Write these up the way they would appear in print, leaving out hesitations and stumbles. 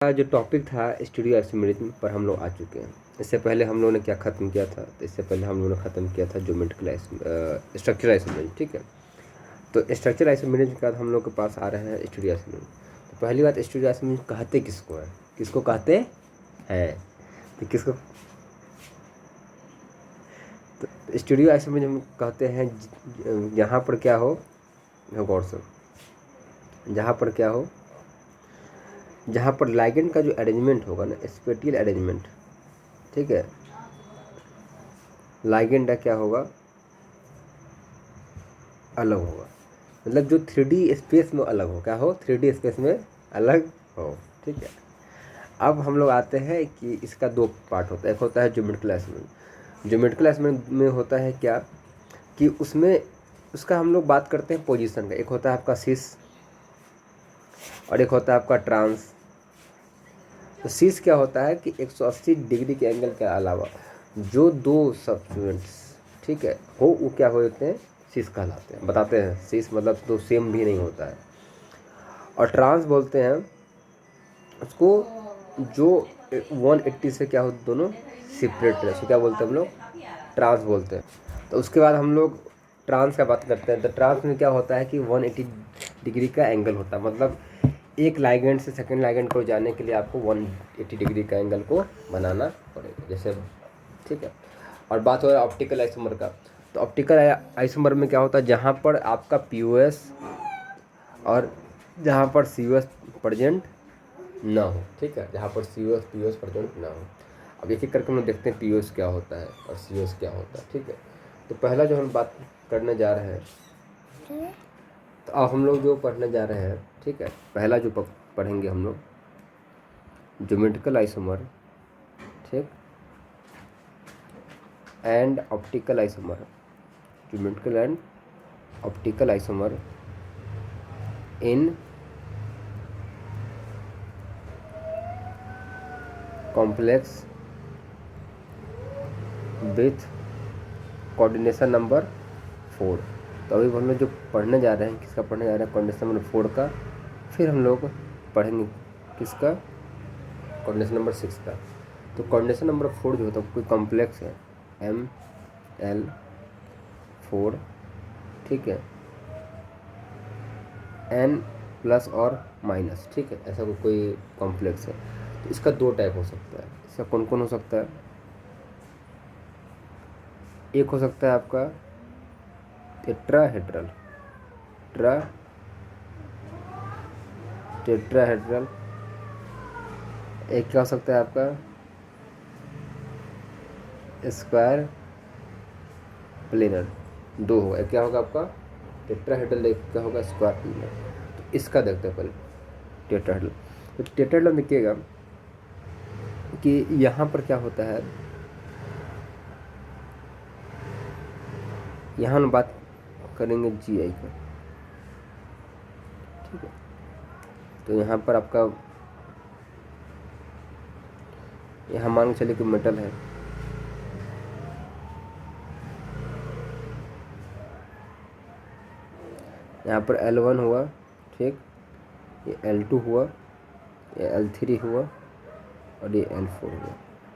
का जो टॉपिक था स्टीरियो आइसोमेरिज्म पर हम लोग आ चुके हैं। इससे पहले हम लोगों ने क्या ख़त्म किया था, तो इससे पहले हम लोगों ने ख़त्म किया था ज्योमेट्रिकल स्ट्रक्चरल आइसोमेरिज्म। ठीक है, तो स्ट्रक्चरल आइसोमेरिज्म के बाद हम लोग के पास आ रहे हैं स्टीरियो आइसोमेरिज्म। तो पहली बात, स्टीरियो आइसोमेरिज्म कहते किसको है, किसको कहते हैं, तो किसको, तो स्टीरियो आइसोमेरिज्म कहते हैं यहाँ पर क्या हो, गौर से, जहाँ पर क्या हो, जहाँ पर लाइगेंड का जो अरेंजमेंट होगा ना, स्पेटियल अरेंजमेंट, ठीक है, लाइगेंड का क्या होगा, अलग होगा, मतलब जो 3D स्पेस में अलग हो, क्या हो, 3D स्पेस में अलग हो। ठीक है, अब हम लोग आते हैं कि इसका दो पार्ट होता है, एक होता है ज्योमेट्रिकल आइसोमेरिज्म। ज्योमेट्रिकल आइसोमेरिज्म में होता है क्या कि उसमें उसका हम लोग बात करते हैं पोजीशन का, एक होता है आपका सिस और एक होता है आपका ट्रांस। तो सिस क्या होता है कि 180 डिग्री के एंगल के अलावा जो दो सब्सटेंस, ठीक है, हो वो क्या होते हैं, सिस कहलाते हैं। बताते हैं सिस मतलब तो सेम भी नहीं होता है। और ट्रांस बोलते हैं उसको जो 180 से क्या हो, दोनों सेपरेट है, सो क्या बोलते हैं हम लोग, ट्रांस बोलते हैं। तो उसके बाद हम लोग ट्रांस का बात करते हैं। तो ट्रांस में क्या होता है कि 180 डिग्री का एंगल होता है, मतलब एक लाइगेंड से सेकंड लाइगेंड को जाने के लिए आपको 180 डिग्री का एंगल को बनाना पड़ेगा, जैसे, ठीक है। और बात हो रहा है ऑप्टिकल आइसोमर का, तो ऑप्टिकल आइसोमर में क्या होता है, जहाँ पर आपका पीओएस और जहाँ पर सीओएस प्रेजेंट ना हो, ठीक है, जहाँ पर सीओएस पीओएस प्रेजेंट ना हो। अब एक एक करके हम लोग देखते हैं पीओएस क्या होता है और सीओएस क्या होता है। ठीक है, तो पहला जो हम बात करने जा रहे हैं, तो अब हम लोग जो पढ़ने जा रहे हैं, ठीक है, पहला जो पढ़ेंगे हम लोग ज्योमेट्रिकल आइसोमर, ठीक, and optical isomer, geometrical and optical isomer in complex with coordination number 4। तो अभी हम लोग जो पढ़ने जा रहे हैं, किसका पढ़ने जा रहे हैं, कोऑर्डिनेशन नंबर 4 का। फिर हम लोग पढ़ेंगे किसका, कोऑर्डिनेशन नंबर 6 का। तो कोऑर्डिनेशन नंबर 4 जो होता है कोई कॉम्प्लेक्स है, ML4, ठीक है, N प्लस और माइनस, ठीक है, ऐसा कोई कॉम्प्लेक्स है। तो इसका दो टाइप हो सकता है। इसका कौन कौन हो सकता है, एक हो सकता है आपका टेट्राहेड्रल, टेट्राहेड्रल। एक क्या हो सकता है आपका स्क्वायर प्लेनर, दो होगा। एक क्या होगा आपका टेट्राहेड्रल, एक क्या होगा स्क्वायर प्लेनर। तो इसका देखते हैं पहले टेट्राहेड्रल। तो टेट्राहेड्रल में देखिएगा कि यहाँ पर क्या होता है, यहाँ हम बात करेंगे GI का, ठीक है। तो यहाँ पर आपका, यहाँ मान के चलिए कि मेटल है, यहाँ पर L1 हुआ, ठीक, ये L2 हुआ, ये L3 हुआ और ये L4 हुआ।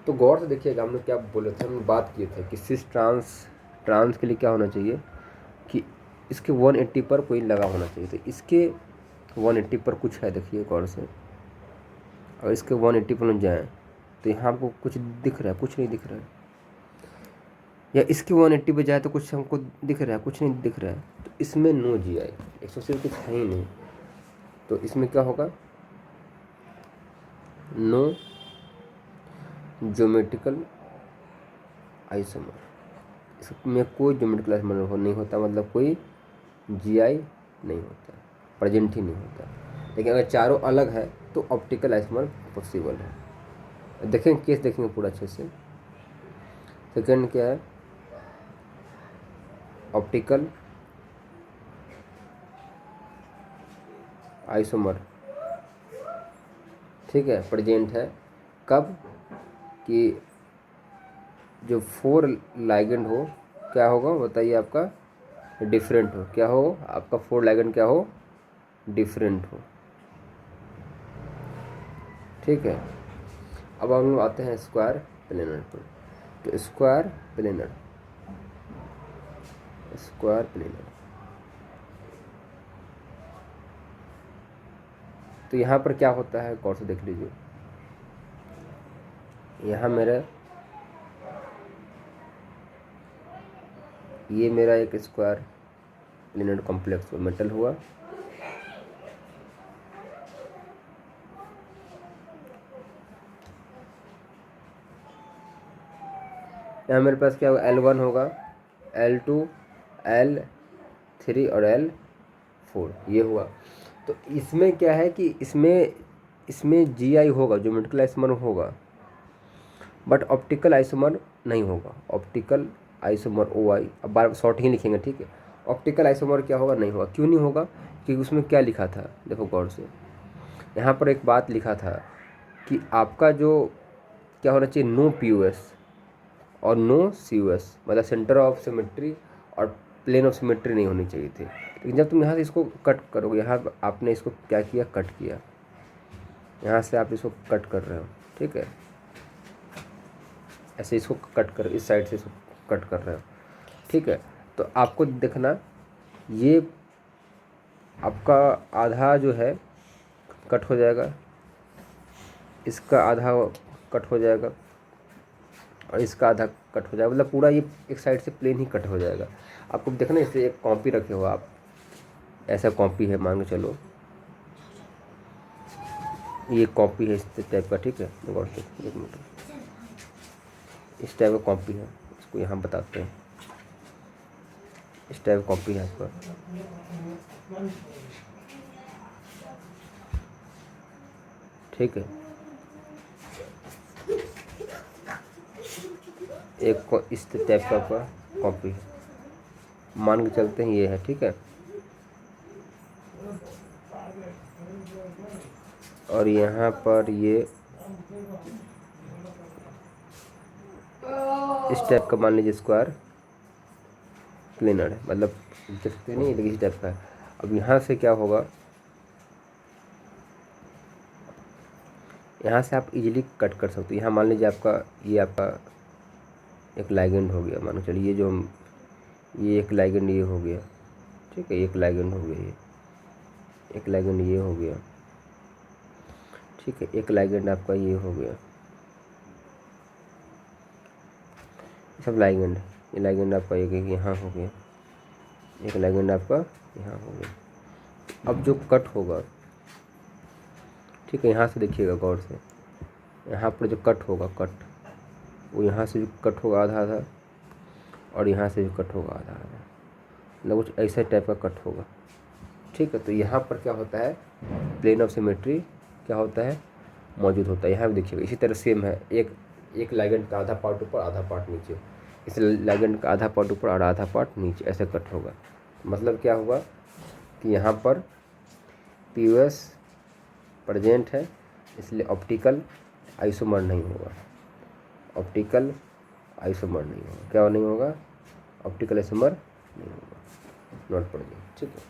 तो गौर से देखिएगा, हम लोग क्या बोले थे, हम बात किए थे कि सिस ट्रांस के लिए क्या होना चाहिए कि इसके 180 पर कोई लगा होना चाहिए। तो इसके 180 पर कुछ है, देखिए गौर से, और इसके 180 पर जाएँ तो यहाँ आपको कुछ दिख रहा है, कुछ नहीं दिख रहा है, या इसके 180 पे जाए तो कुछ हमको दिख रहा है, कुछ नहीं दिख रहा है। तो इसमें नो GI, 180 कुछ है ही नहीं। तो इसमें क्या होगा, नो ज्योमेट्रिकल आइसोमर, इसमें कोई ज्योमेट्रिकल आइसोमर नहीं होता, मतलब कोई GI नहीं होता, प्रेजेंट ही नहीं होता। लेकिन अगर चारों अलग है तो ऑप्टिकल आइसोमर पॉसिबल है। देखेंगे केस, देखेंगे पूरा अच्छे से। सेकेंड क्या है, ऑप्टिकल आइसोमर, ठीक है, प्रेजेंट है कब, कि जो 4 लाइगेंड हो, क्या होगा बताइए, आपका डिफरेंट हो, क्या हो आपका 4 लाइगेंड क्या हो, डिफरेंट हो, ठीक है। अब हम लोग आते हैं स्क्वायर प्लेनर पर। तो स्क्वायर प्लेनर तो यहाँ पर क्या होता है गौर से देख लीजिए। यहाँ ये मेरा एक स्क्वायर प्लेनर कॉम्प्लेक्स मेटल हुआ। यहाँ मेरे पास क्या होगा, L1 होगा, L2, L3 और L4 ये हुआ। तो इसमें क्या है कि इसमें GI होगा, ज्योमेट्रिकल आइसोमर होगा, बट ऑप्टिकल आइसोमर नहीं होगा। ऑप्टिकल आइसोमर OI, अब बार शॉर्ट ही लिखेंगे, ठीक है। ऑप्टिकल आइसोमर क्या होगा, नहीं होगा। क्यों नहीं होगा, क्योंकि उसमें क्या लिखा था, देखो गौर से। यहाँ पर एक बात लिखा था कि आपका जो क्या होना चाहिए, नो POS और नो COS, मतलब सेंटर ऑफ सिमेट्री और प्लेन ऑफ सिमेट्री नहीं होनी चाहिए थी। लेकिन जब तुम यहाँ से इसको कट करोगे, यहाँ आपने इसको क्या किया, कट किया, यहाँ से आप इसको कट कर रहे हो, ठीक है। ऐसे इसको कट कर, इस साइड से इसको कट कर रहे हो, ठीक है। तो आपको देखना, ये आपका आधा जो है कट हो जाएगा, इसका आधा कट हो जाएगा और इसका आधा कट हो जाएगा, मतलब पूरा ये एक साइड से प्लेन ही कट हो जाएगा। आपको देखना, इसे एक कॉपी रखे हो आप, ऐसा कॉपी है मान के चलो, ये कॉपी है इस टाइप का, ठीक है। एक मिनट, इस टाइप का कॉपी है, इसको यहाँ बताते हैं। इस टाइप कॉपी है आपका, ठीक है। एक इस टाइप का आपका कॉपी है, मान के चलते हैं ये है, ठीक है। और यहाँ पर ये इस टाइप का मान लीजिए स्क्वायर प्लेनर है, मतलब देखते नहीं लेकिन इस टाइप का है। अब यहाँ से क्या होगा, यहाँ से आप इजीली कट कर सकते हो। यहाँ मान लीजिए ये आपका एक लाइगेंड हो गया, मान चलिए ये एक लाइगेंड ये हो गया, ठीक है। एक लाइगेंड हो गया, ये एक लाइगेंड ये हो गया, ठीक है। एक लाइगेंड आपका ये हो गया, सब लाइगेंड। ये लाइगेंड आपका एक यहाँ हो गया, एक लाइगेंड आपका यहाँ हो गया। अब जो कट होगा, ठीक है, यहाँ से देखिएगा गौर से, यहाँ पर जो कट होगा, कट वो यहाँ से भी कट होगा आधा आधा, और यहाँ से भी कट होगा आधा आधा, मतलब कुछ ऐसा टाइप का कट होगा, ठीक है। तो यहाँ पर क्या होता है, प्लेन ऑफ सिमेट्री क्या होता है, मौजूद होता है। यहाँ भी देखिएगा इसी तरह सेम है, एक लाइगेंड का आधा पार्ट ऊपर आधा पार्ट नीचे, इस लाइगेंड का आधा पार्ट ऊपर और आधा पार्ट नीचे, ऐसे कट होगा। मतलब क्या हुआ कि यहाँ पर POS प्रेजेंट है, इसलिए ऑप्टिकल आइसोमर नहीं होगा। ऑप्टिकल आइसोमर नहीं होगा, क्या नहीं होगा, ऑप्टिकल आइसोमर नहीं होगा, नोट पड़ गया, ठीक है।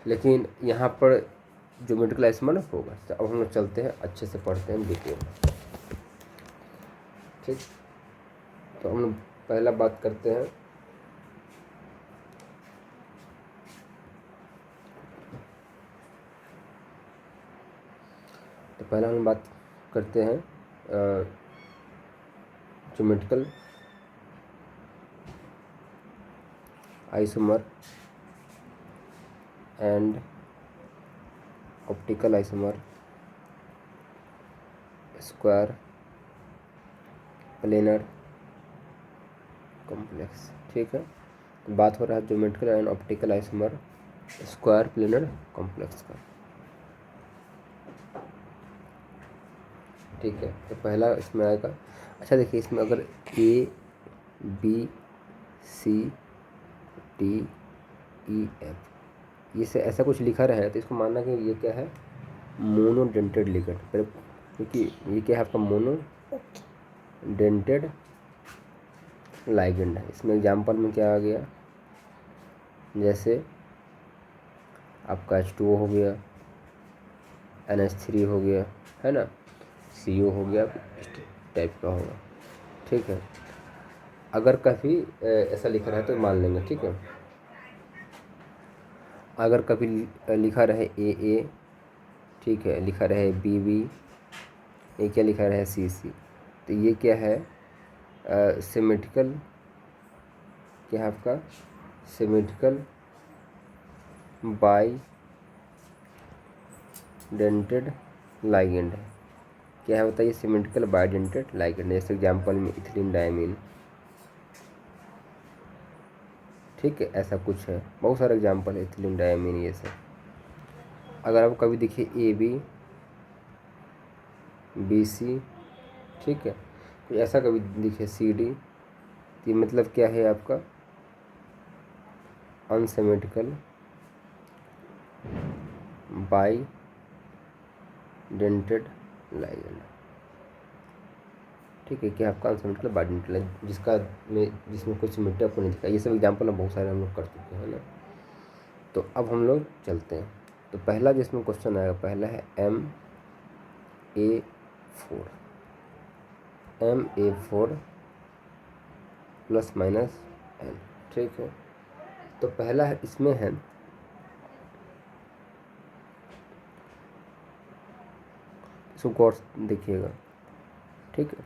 लेकिन यहाँ पर ज्योमेट्रिकल आइसोमर होगा। तो अब हम लोग चलते हैं, अच्छे से पढ़ते हैं डिटेल, ठीक। तो हम लोग पहला बात करते हैं, तो पहला हम बात करते हैं geometrical isomer and optical isomer square planar complex, ठीक है। तो बात हो रहा है geometrical and optical isomer square planar complex का, ठीक है। तो पहला इसमें आएगा, अच्छा देखिए, इसमें अगर ABCDEF ये से ऐसा कुछ लिखा रहा है तो इसको मानना कि ये क्या है, मोनोडेंटेड लिगेंड, क्योंकि ये क्या है आपका मोनोडेंटेड लाइगेंड है। इसमें एग्जाम्पल में क्या आ गया, जैसे आपका H2O हो गया, NH3 हो गया, है ना, CO हो गया, इस टाइप का होगा। ठीक है, अगर कभी ऐसा लिखा रहे तो मान लेंगे। ठीक है, अगर कभी लिखा रहे AA, ठीक है, लिखा रहे BB, ये क्या लिखा रहे CC, तो ये क्या है, सिमेट्रिकल, क्या है आपका, सिमेट्रिकल बाई डेंटेड लाइगेंड है। क्या है बताइए, सिमेट्रिकल बाई डेंटेड लाइगेंड। जैसे एग्जाम्पल में इथिलीन डायमीन, ठीक है, ऐसा कुछ है, बहुत सारे एग्जाम्पल है, इथिलीन डायमीन ये सब। अगर आप कभी देखिए AB BC, ठीक है, कोई ऐसा कभी दिखे CD, ये मतलब क्या है आपका, अनसिमेट्रिकल बाई डेंटेड लाइगेंड। ठीक है, क्या आपका अनसिमेट्रिकल बाई डेंटेड लाइगेंड, जिसमें कुछ सिमेट्री आपको नहीं दिखा। ये सब एग्जाम्पल बहुत सारे हम लोग कर चुके हैं ना। तो अब हम लोग चलते हैं। तो पहला जिसमें क्वेश्चन आएगा, पहला है MA4 प्लस माइनस N। ठीक है, तो पहला है, इसमें है, इसको गौर से देखिएगा। ठीक है,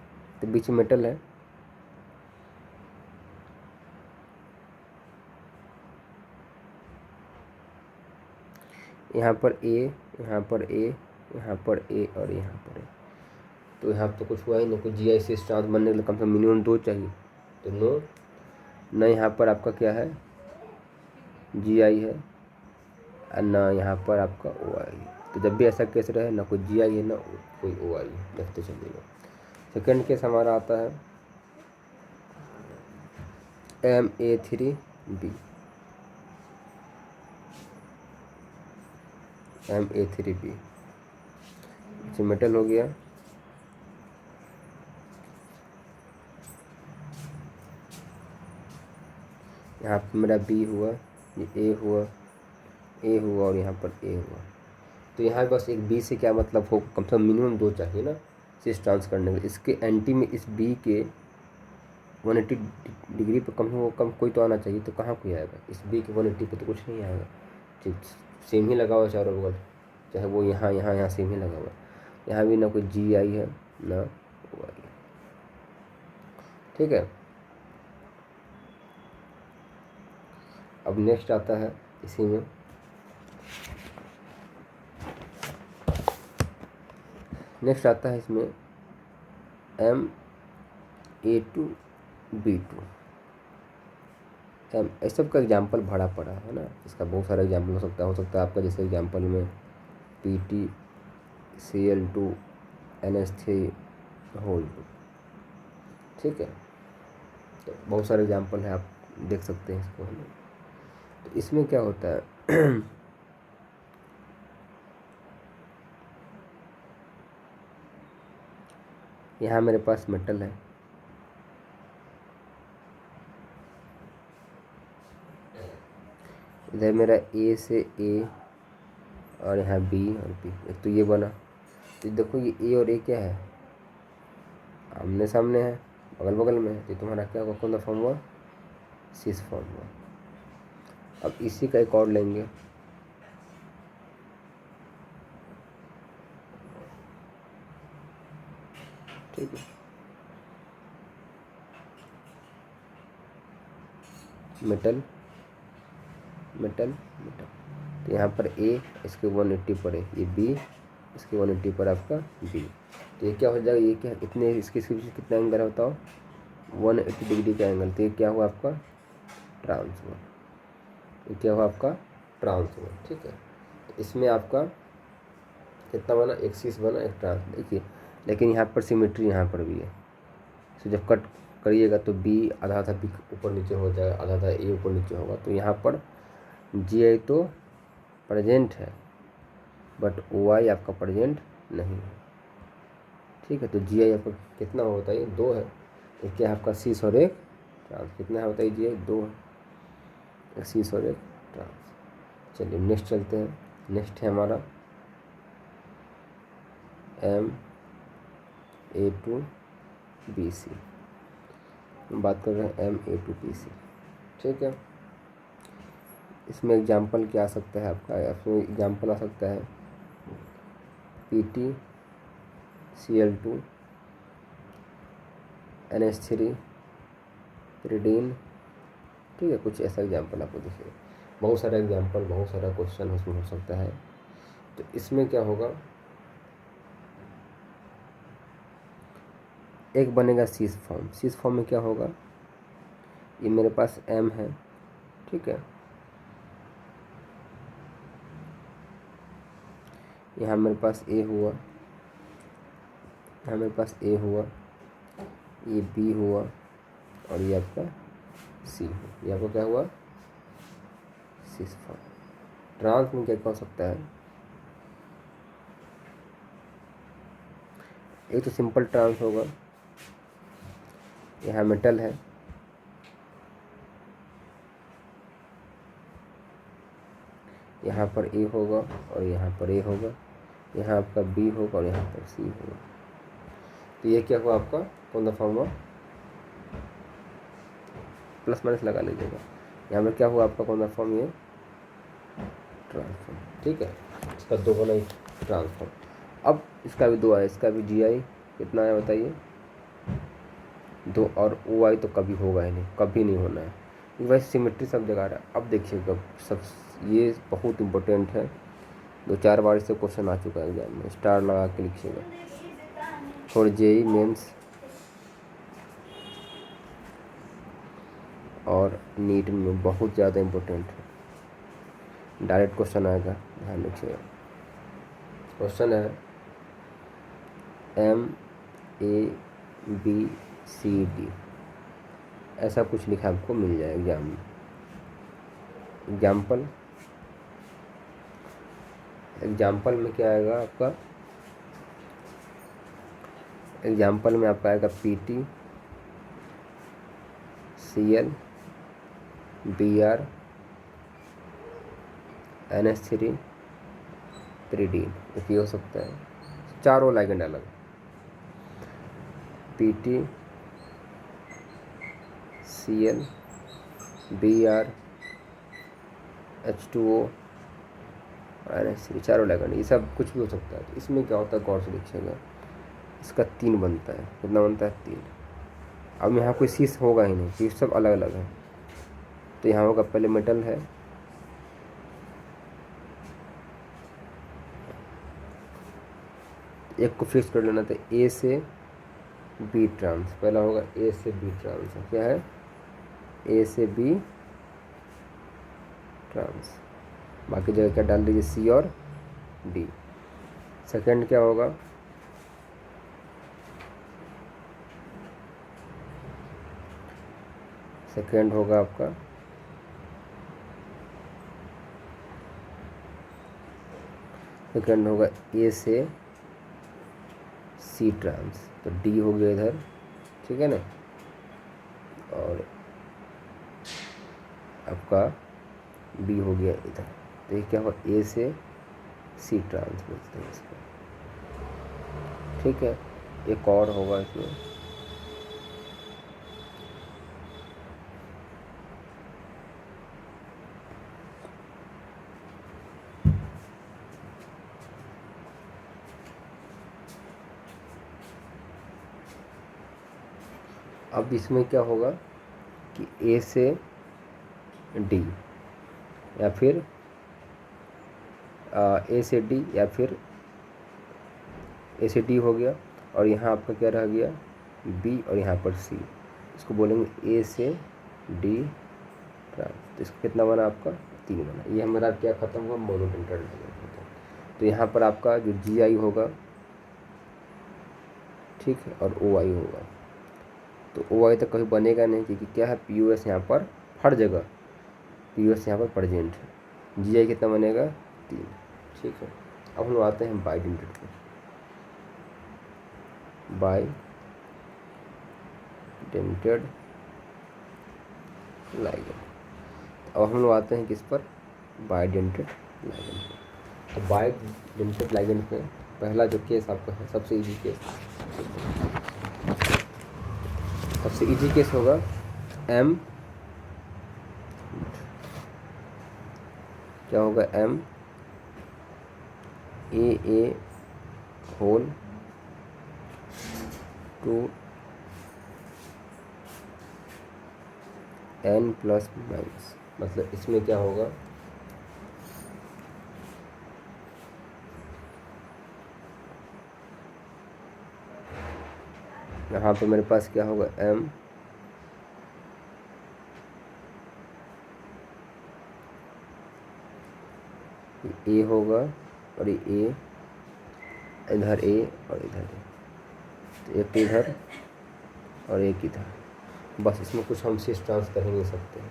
तो बीच में मेटल है, यहाँ पर A, यहाँ पर A, यहाँ पर A और यहाँ पर A। तो यहाँ तो कुछ हुआ ही नहीं, कुछ GI स्ट्रांस बनने के लिए कम से कम मिनिमम 2 चाहिए, तो नो, न यहाँ पर आपका क्या है GI है, और न यहाँ पर आपका OI है। तो जब भी ऐसा केस रहे, ना कोई GI है ना कोई OI है, देखते चलिएगा। सेकेंड केस हमारा आता है MA3B। MA3B मेटल हो गया, यहाँ पर मेरा B हुआ, ये A हुआ, A हुआ और यहाँ पर A हुआ। तो यहाँ बस एक B से क्या मतलब हो, कम से कम मिनिमम 2 चाहिए ना सिस ट्रांस करने के लिए। इसके एंटी में इस B के 180 डिग्री पर कम से कम कोई तो आना चाहिए, तो कहाँ कोई आएगा, इस B के 180 पे तो कुछ नहीं आएगा। ठीक, सेम ही लगा हुआ चारों बगल, चाहे वो यहाँ सेम ही लगा हुआ। यहाँ भी ना कोई GI है ना OI है। ठीक है, अब नेक्स्ट आता है इसी में, नेक्स्ट आता है इसमें MA2B2। इस सब का एग्जाम्पल भरा पड़ा है ना, इसका बहुत सारा एग्जाम्पल हो सकता है आपका, जैसे एग्जाम्पल में PtCl2NH3 ठीक है, तो बहुत सारे एग्जाम्पल है, आप देख सकते हैं इसको। तो इसमें क्या होता है यहाँ मेरे पास मेटल है, इधर मेरा A से A और यहाँ B और B, एक तो ये बना। तो देखो ये A और A क्या है, आमने सामने है, बगल बगल में है, तो तुम्हारा क्या होगा, कौन सा फॉर्म हुआ, सिस फॉर्म हुआ। अब इसी का एक और लेंगे, ठीक है, मेटल मेटल मेटल, तो यहाँ पर A, इसके 180 पर है, ये B, इसके 180 पर आपका B। तो ये क्या हो जाएगा, ये क्या इतने इसके पीछे कितना एंगल है बताओ, 180 डिग्री का एंगल। तो ये क्या हुआ आपका ट्रांस हुआ, ये क्या हुआ आपका ट्रांस हुआ। ठीक है, तो इसमें आपका कितना बना, एक सिस बना, एक ट्रांस। देखिए, लेकिन यहाँ पर सिमेट्री यहाँ पर भी है, तो जब कट करिएगा तो B आधा आधा B ऊपर नीचे हो जाएगा, आधा आधा A ऊपर नीचे होगा। तो यहाँ पर GI तो प्रेजेंट है, बट OI आपका प्रेजेंट नहीं है। ठीक है, तो GI आपका कितना होता है, ये 2 है। एक क्या है आपका सिस और एक ट्रांस, कितना होता है GI 2 है, एक सिस और एक ट्रांस। चलिए नेक्स्ट चलते हैं। नेक्स्ट है हमारा MA2BC, बात कर रहे हैं MA2BC, ठीक है। इसमें एग्जाम्पल क्या आ सकता है आपका, इसमें एग्जाम्पल आ सकता है PTCl2 NH3 pyridine, ठीक है। कुछ ऐसा एग्जाम्पल आपको दिखेगा, बहुत सारा एग्जाम्पल, बहुत सारा क्वेश्चन उसमें हो सकता है। तो इसमें क्या होगा, एक बनेगा सीस फॉर्म। सीस फॉर्म में क्या होगा, ये मेरे पास M है, ठीक है। यहाँ मेरे पास A हुआ, यहाँ मेरे पास A हुआ, ये B हुआ, और ये आपका C हुआ। ये आपका क्या हुआ, सीस फॉर्म। ट्रांस में क्या हो सकता है, एक तो सिंपल ट्रांस होगा, यहाँ मेटल है, यहाँ पर A होगा और यहाँ पर A होगा, यहाँ आपका B होगा और यहाँ पर C होगा। तो ये क्या हुआ आपका, कौन सा फॉर्म हुआ, प्लस माइनस लगा लीजिएगा। यहाँ पर क्या हुआ आपका, कौन सा फॉर्म, ये ट्रांसफॉर्म, ठीक है। इसका दो बना ट्रांसफॉर्म। अब इसका भी दो है, इसका भी GI कितना है बताइए, 2, और OI तो कभी होगा ही नहीं, कभी नहीं होना है, क्योंकि भाई सिमेट्री सब जगह रहा है। अब देखिएगा सब, ये बहुत इम्पोर्टेंट है, 2-4 बार इससे क्वेश्चन आ चुका है एग्जाम में, स्टार लगा के लिखिएगा। और JEE मेंस और नीट में बहुत ज़्यादा इम्पोर्टेंट है, डायरेक्ट क्वेश्चन आएगा, ध्यान रखिएगा। क्वेश्चन है MABCD, ऐसा कुछ लिखा आपको मिल जाए एग्जाम में। एग्जाम्पल में क्या आएगा आपका, एग्जाम्पल में आपका आएगा PTCl Br NH3 pyridine, ये हो सकता है, चारों लाइगेंड अलग, PTCl Br H2O NH3, चारों लाइगेंड, ये सब कुछ भी हो सकता है। तो इसमें क्या होता है, गौर से देखिएगा, इसका 3 बनता है, कितना बनता है, 3। अब यहाँ कोई सीस होगा ही नहीं, सीस सब अलग अलग है। तो यहाँ होगा, पहले मेटल है, एक को फिक्स कर लेना था, A से B ट्रांस, पहला होगा A से B ट्रांस, क्या है, A से B ट्रांस, बाकी जगह क्या डाल दीजिए, C और D। सेकंड क्या होगा, सेकंड होगा आपका A से C ट्रांस, तो D हो गया इधर, ठीक है ना, और आपका B हो गया इधर। तो ये क्या होगा, A से C ट्रांस बोलते हैं इसको, ठीक है। एक और होगा इसमें, अब इसमें क्या होगा कि A से D, या फिर A से D, या फिर A से D हो गया, और यहाँ आपका क्या रह गया, B, और यहाँ पर C, इसको बोलेंगे A से D ट्रांस। तो इसका कितना बना आपका, 3 बना। ये हमारा क्या खत्म हुआ, मोनोडेंटेट खत्म। तो यहाँ पर आपका जो GI होगा, ठीक है, और OI होगा। तो OI तो कभी बनेगा नहीं, क्योंकि क्या है, POS यहाँ पर हर जगह, POS यहाँ पर प्रेजेंट है। GI कितना बनेगा, 3, ठीक है। अब हम आते हैं बाइडेंटेट पे, बाइडेंटेड लाइगेंड। अब हम लोग आते हैं किस पर, बाइडेंटेड लाइगेंड पे। तो बाइडेंटेड लाइगेंड पे पहला जो केस आपका है सबसे इजी केस, सबसे इजी केस होगा m, क्या होगा m a whole to n plus minus, मतलब इसमें क्या होगा, यहाँ पे मेरे पास क्या होगा m a होगा और ये a, इधर a और इधर a, तो एक इधर और एक इधर, बस इसमें कुछ हम शेष ट्रांस कर ही नहीं सकते।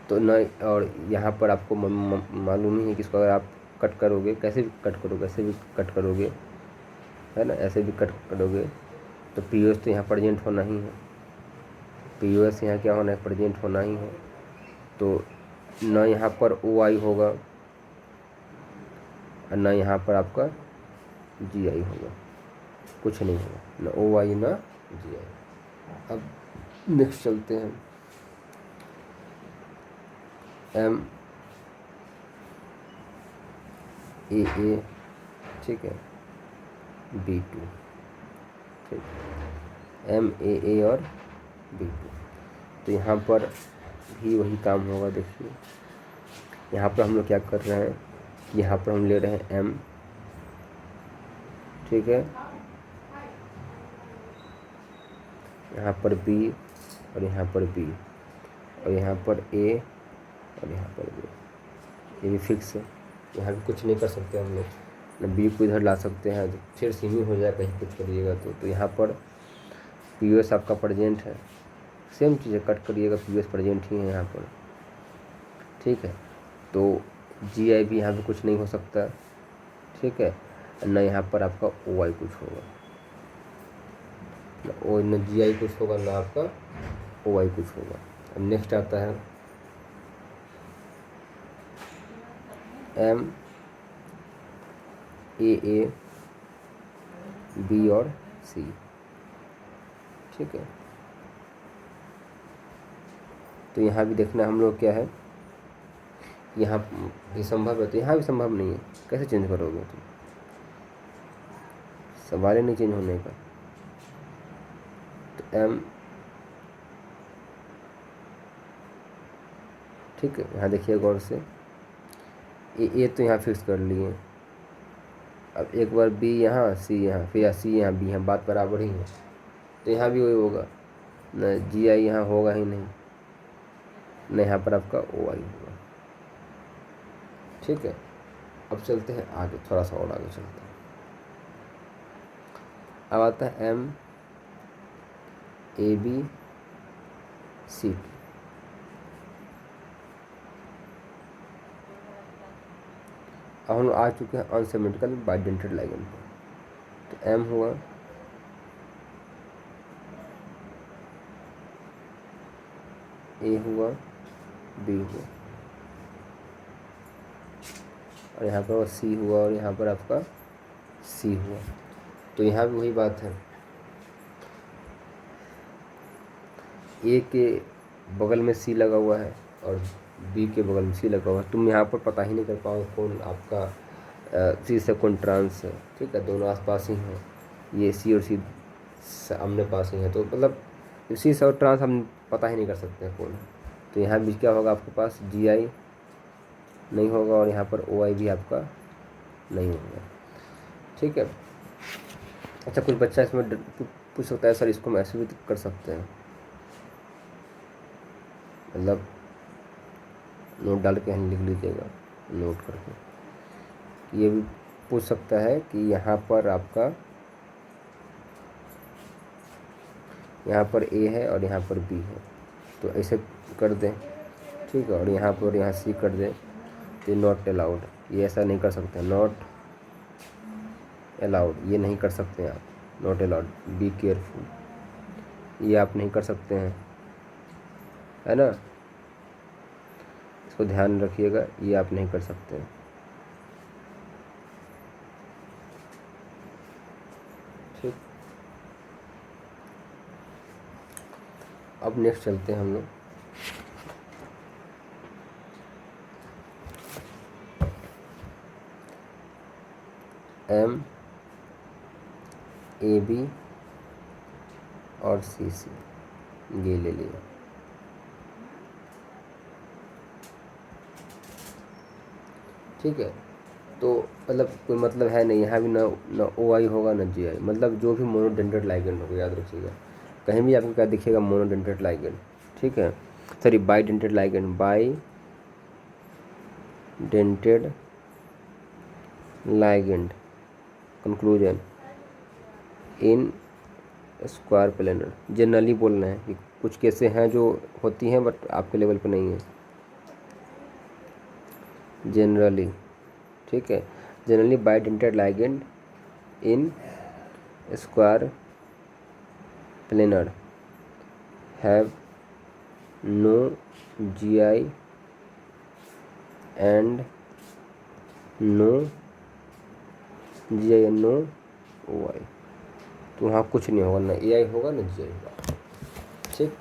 तो न, और यहाँ पर आपको मालूम ही है कि इसको अगर आप कट करोगे, कैसे भी कट करोगे, ऐसे भी कट करोगे, है ना, ऐसे भी कट करोगे, तो पी ओ एस तो यहाँ प्रेजेंट होना ही है, पी ओ एस यहाँ क्या होना है, प्रेजेंट होना ही है। तो न यहाँ पर ओ आई होगा और न यहाँ पर आपका जी आई होगा, कुछ नहीं होगा, न ओ आई ना जी आई। अब नेक्स्ट चलते हैं, एम ए, ठीक है, B2, ठीक, MAA और B2। तो यहाँ पर भी वही काम होगा। देखिए यहाँ पर हम लोग क्या कर रहे हैं, यहाँ पर हम ले रहे हैं M, ठीक है, यहाँ पर B और यहाँ पर B और यहाँ पर A और यहाँ पर B, ये भी फिक्स है, यहाँ भी कुछ नहीं कर सकते हम लोग, न B को इधर ला सकते हैं, फिर सीमी हो जाए कहीं कुछ करिएगा तो यहाँ पर पी ओ एस आपका प्रेजेंट है, सेम चीज़ है, कट करिएगा पी ओ एस प्रेजेंट ही है यहाँ पर, ठीक है। तो जी आई भी यहाँ पे कुछ नहीं हो सकता, ठीक है, न यहाँ पर आपका ओ आई कुछ होगा, न जी आई कुछ होगा, ना आपका ओ आई कुछ होगा। अब नेक्स्ट आता है एम ए बी और सी, ठीक है। तो यहाँ भी देखना हम लोग क्या है, यहाँ भी संभव है तो यहाँ भी संभव नहीं है, कैसे चेंज करोगे तुम, सवाल ही नहीं चेंज होने का। तो एम, ठीक है, यहाँ देखिए गौर से, ए तो यहाँ फिक्स कर लिए, अब एक बार बी यहाँ, सी यहाँ, फिर सी यहाँ, बी यहाँ, बात बराबर ही है, तो यहाँ भी वही होगा, न जी आई यहाँ होगा ही नहीं, न यहाँ पर आपका ओ आई होगा, ठीक है। अब चलते हैं आगे, थोड़ा सा और आगे चलते हैं। अब आता है M A B C P, अब हम आ चुके हैं अनसिमेट्रिकल बाइडेंटेड लाइगेंड पर। तो एम हुआ, ए हुआ, बी हुआ और यहाँ पर सी हुआ और यहाँ पर आपका सी हुआ। तो यहाँ भी वही बात है, ए के बगल में सी लगा हुआ है और बी के बगल में सी लगा हुआ है, तुम यहाँ पर पता ही नहीं कर पाओगे कौन आपका सी से कौन ट्रांस है, ठीक है, दोनों आसपास ही हैं, ये सी और सी सामने पास ही है, तो मतलब सी से और ट्रांस हम पता ही नहीं कर सकते हैं कौन है। तो यहाँ भी क्या होगा, आपके पास जी आई नहीं होगा और यहाँ पर ओ आई भी आपका नहीं होगा, ठीक है। अच्छा, कुछ बच्चा इसमें पूछ सकता है, सर इसको हम ऐसे भी कर सकते हैं, मतलब नोट डाल के हम लिख लीजिएगा नोट करके, ये भी पूछ सकता है कि यहाँ पर आपका, यहाँ पर ए है और यहाँ पर बी है, तो ऐसे कर दें, ठीक है, और यहाँ पर यहाँ सी कर दें, तो नॉट अलाउड, ये ऐसा नहीं कर सकते, नॉट अलाउड, ये नहीं कर सकते आप, नॉट अलाउड, बी केयरफुल, ये आप नहीं कर सकते हैं, है ना, इसको ध्यान रखिएगा, ये आप नहीं कर सकते हैं। ठीक, अब नेक्स्ट चलते हैं हम लोग MAB और CC ये ले लिया। ठीक है, तो मतलब कोई मतलब है नहीं, यहाँ भी ना OI होगा ना GI, मतलब जो भी मोनोडेंटेट लाइगेंड होगा, याद रखिएगा कहीं भी आपको क्या दिखेगा, मोनोडेंटेट लाइगेंड। ठीक है, sorry bidentate ligand, bidentate ligand conclusion in square planar. Generally बोल रहे हैं कि कुछ केसें हैं जो होती हैं बट आपके लेवल पे नहीं है, जनरली। ठीक है, generally bidentate ligand in square planar have no GI and no GI and no OI। तो वहाँ कुछ नहीं होगा, ना AI होगा ना GI होगा। ठीक,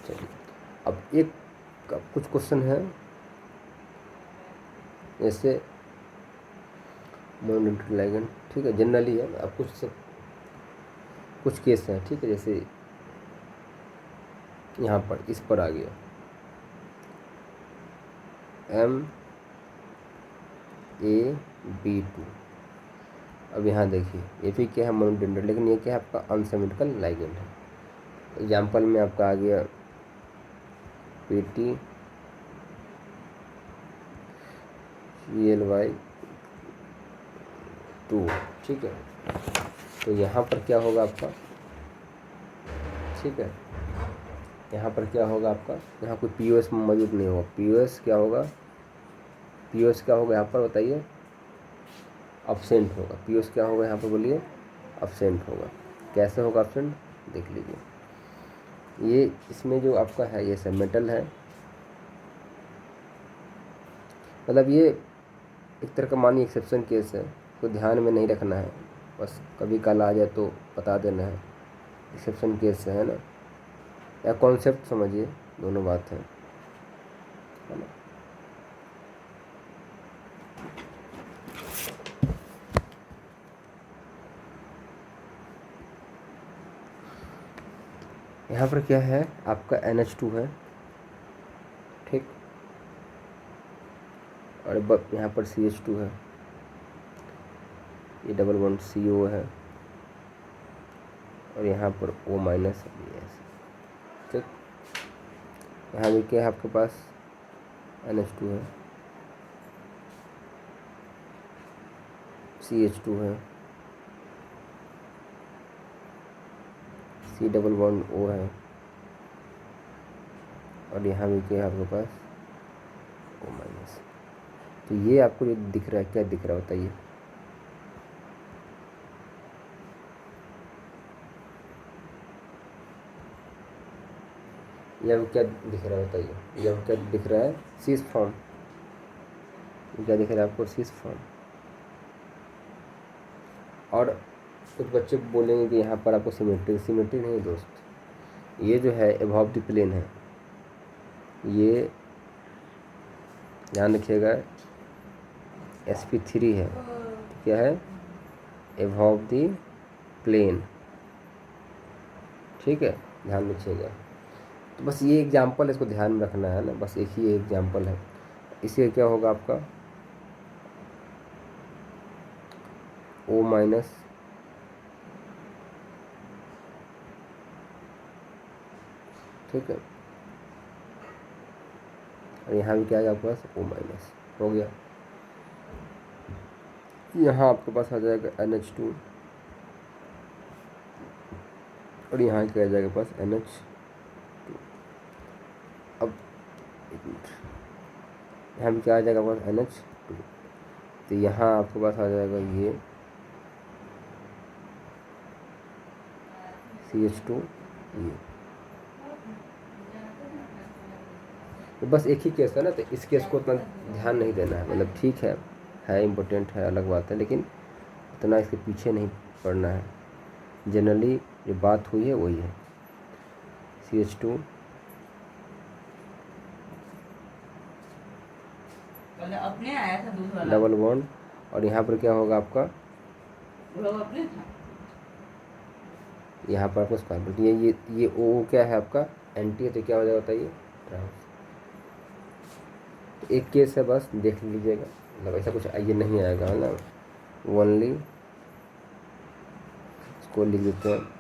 चलिए अब कुछ क्वेश्चन है जैसे मोनोडेंटेड लाइगेंड। ठीक है, जनरली है, अब कुछ केस हैं। ठीक है, जैसे यहाँ पर इस पर आ गया MAB2। अब यहाँ देखिए ये भी क्या है, मोनोडेंटेड, लेकिन ये क्या है आपका अनसिमेट्रिकल लाइगेंड है। एग्जाम्पल में आपका आ गया PTCLY2। ठीक है, तो यहाँ पर क्या होगा आपका, ठीक है, यहाँ पर क्या होगा आपका, यहाँ कोई POS मौजूद नहीं होगा। POS क्या होगा, POS क्या होगा यहाँ पर बताइए, अब्सेंट होगा। POS क्या होगा यहाँ पर बोलिए, अब्सेंट होगा। कैसे होगा अब्सेंट, देख लीजिए। ये इसमें जो आपका है ये सब मेटल है, मतलब ये एक तरह का मानिए एक्सेप्शन केस है, तो ध्यान में नहीं रखना है, बस कभी कल आ जाए तो बता देना है, एक्सेप्शन केस है ना, या कॉन्सेप्ट समझिए, दोनों बात है ना। यहाँ पर क्या है आपका NH2 है। ठीक, और यहाँ पर CH2 है, ये डबल बॉन्ड CO है, और यहाँ पर O माइनस है। ठीक, यहाँ भी क्या है आपके पास NH2 है, CH2 है, C डबल बॉन्ड O है, और यहाँ भी क्या है आपके पास O माइनस। तो ये आपको जो दिख रहा है, क्या दिख रहा है बताइए, ये क्या दिख रहा है बताइए, ये क्या दिख रहा है, सीस फॉर्म। क्या दिख रहा है आपको, सीस फॉर्म। और कुछ बच्चे बोलेंगे कि यहाँ पर आपको सिमेट्री नहीं दोस्त, ये जो है अबव द प्लेन है, ये ध्यान रखिएगा sp3 है। क्या है, अबव द प्लेन। ठीक है, ध्यान रखिएगा। तो बस ये एग्जाम्पल इसको ध्यान में रखना है ना, बस एक ही एग्जाम्पल है। इससे क्या होगा आपका O माइनस, ठीक है, और यहाँ भी क्या है आपके पास O माइनस हो गया। यहाँ आपके पास आ जाएगा NH2, और यहाँ क्या आ जाएगा पास NH2। अब एक मिनट, यहाँ भी क्या आ जाएगा पास NH2, तो यहाँ आपके पास आ जाएगा ये CH2, ये तो बस एक ही केस है ना, तो इस केस को उतना ध्यान नहीं देना है, मतलब ठीक है इम्पोर्टेंट है, अलग बात है, लेकिन इतना इसके पीछे नहीं पड़ना है। जनरली जो बात हुई है वही है। CH2 अपने आया था दूध वाला डबल बॉन्ड, और यहाँ पर क्या होगा आपका, वो अपने था, यहाँ पर आपका स्क्वायर ब्रैकेट, ये ओ क्या है आपका एंटी है, तो क्या हो जाएगा बताइए ट्रांस। तो एक केस है बस देख लीजिएगा, मतलब ऐसा कुछ ये नहीं आएगा है ना, ओनली इसको लिख देते हैं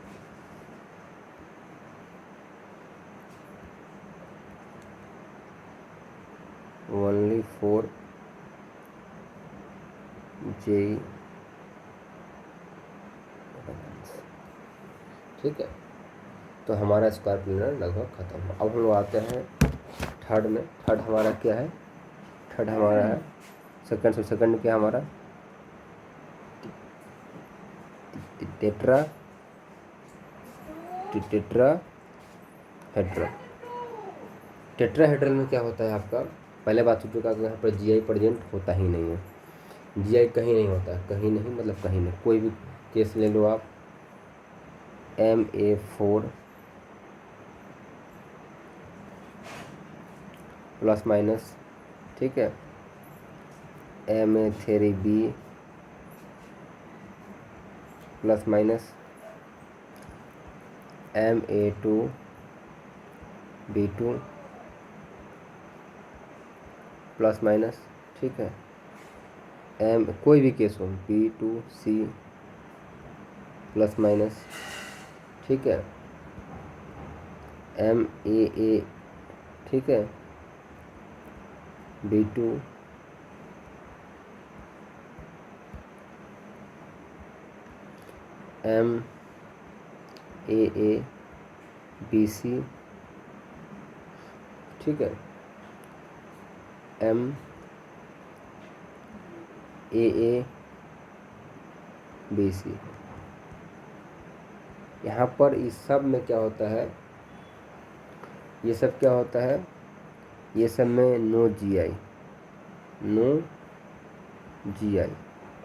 ओनली फॉर JEE, ठीक है। तो हमारा स्क्वायर प्लेनर लगभग खत्म हुआ। अब हम लोग आते हैं थर्ड में। थर्ड हमारा क्या है, थर्ड हमारा है सेकंड, सेकंड क्या हमारा टेट्रा हेड्रल। टेट्राहेड्रल में क्या होता है आपका, पहले बात हो चुका कि यहाँ पर GI प्रेजेंट होता ही नहीं है, GI कहीं नहीं होता है, कहीं नहीं मतलब कहीं नहीं। कोई भी केस ले लो आप, MA4 प्लस माइनस, ठीक है, MA3B plus minus, MA2B2 plus minus, ठीक है, कोई भी केस हो B2C प्लस माइनस, ठीक है, MAA, ठीक है, B2 MAABC, ठीक है, MAABC। यहाँ पर इस सब में क्या होता है, ये सब क्या होता है, ये सब में नो GI,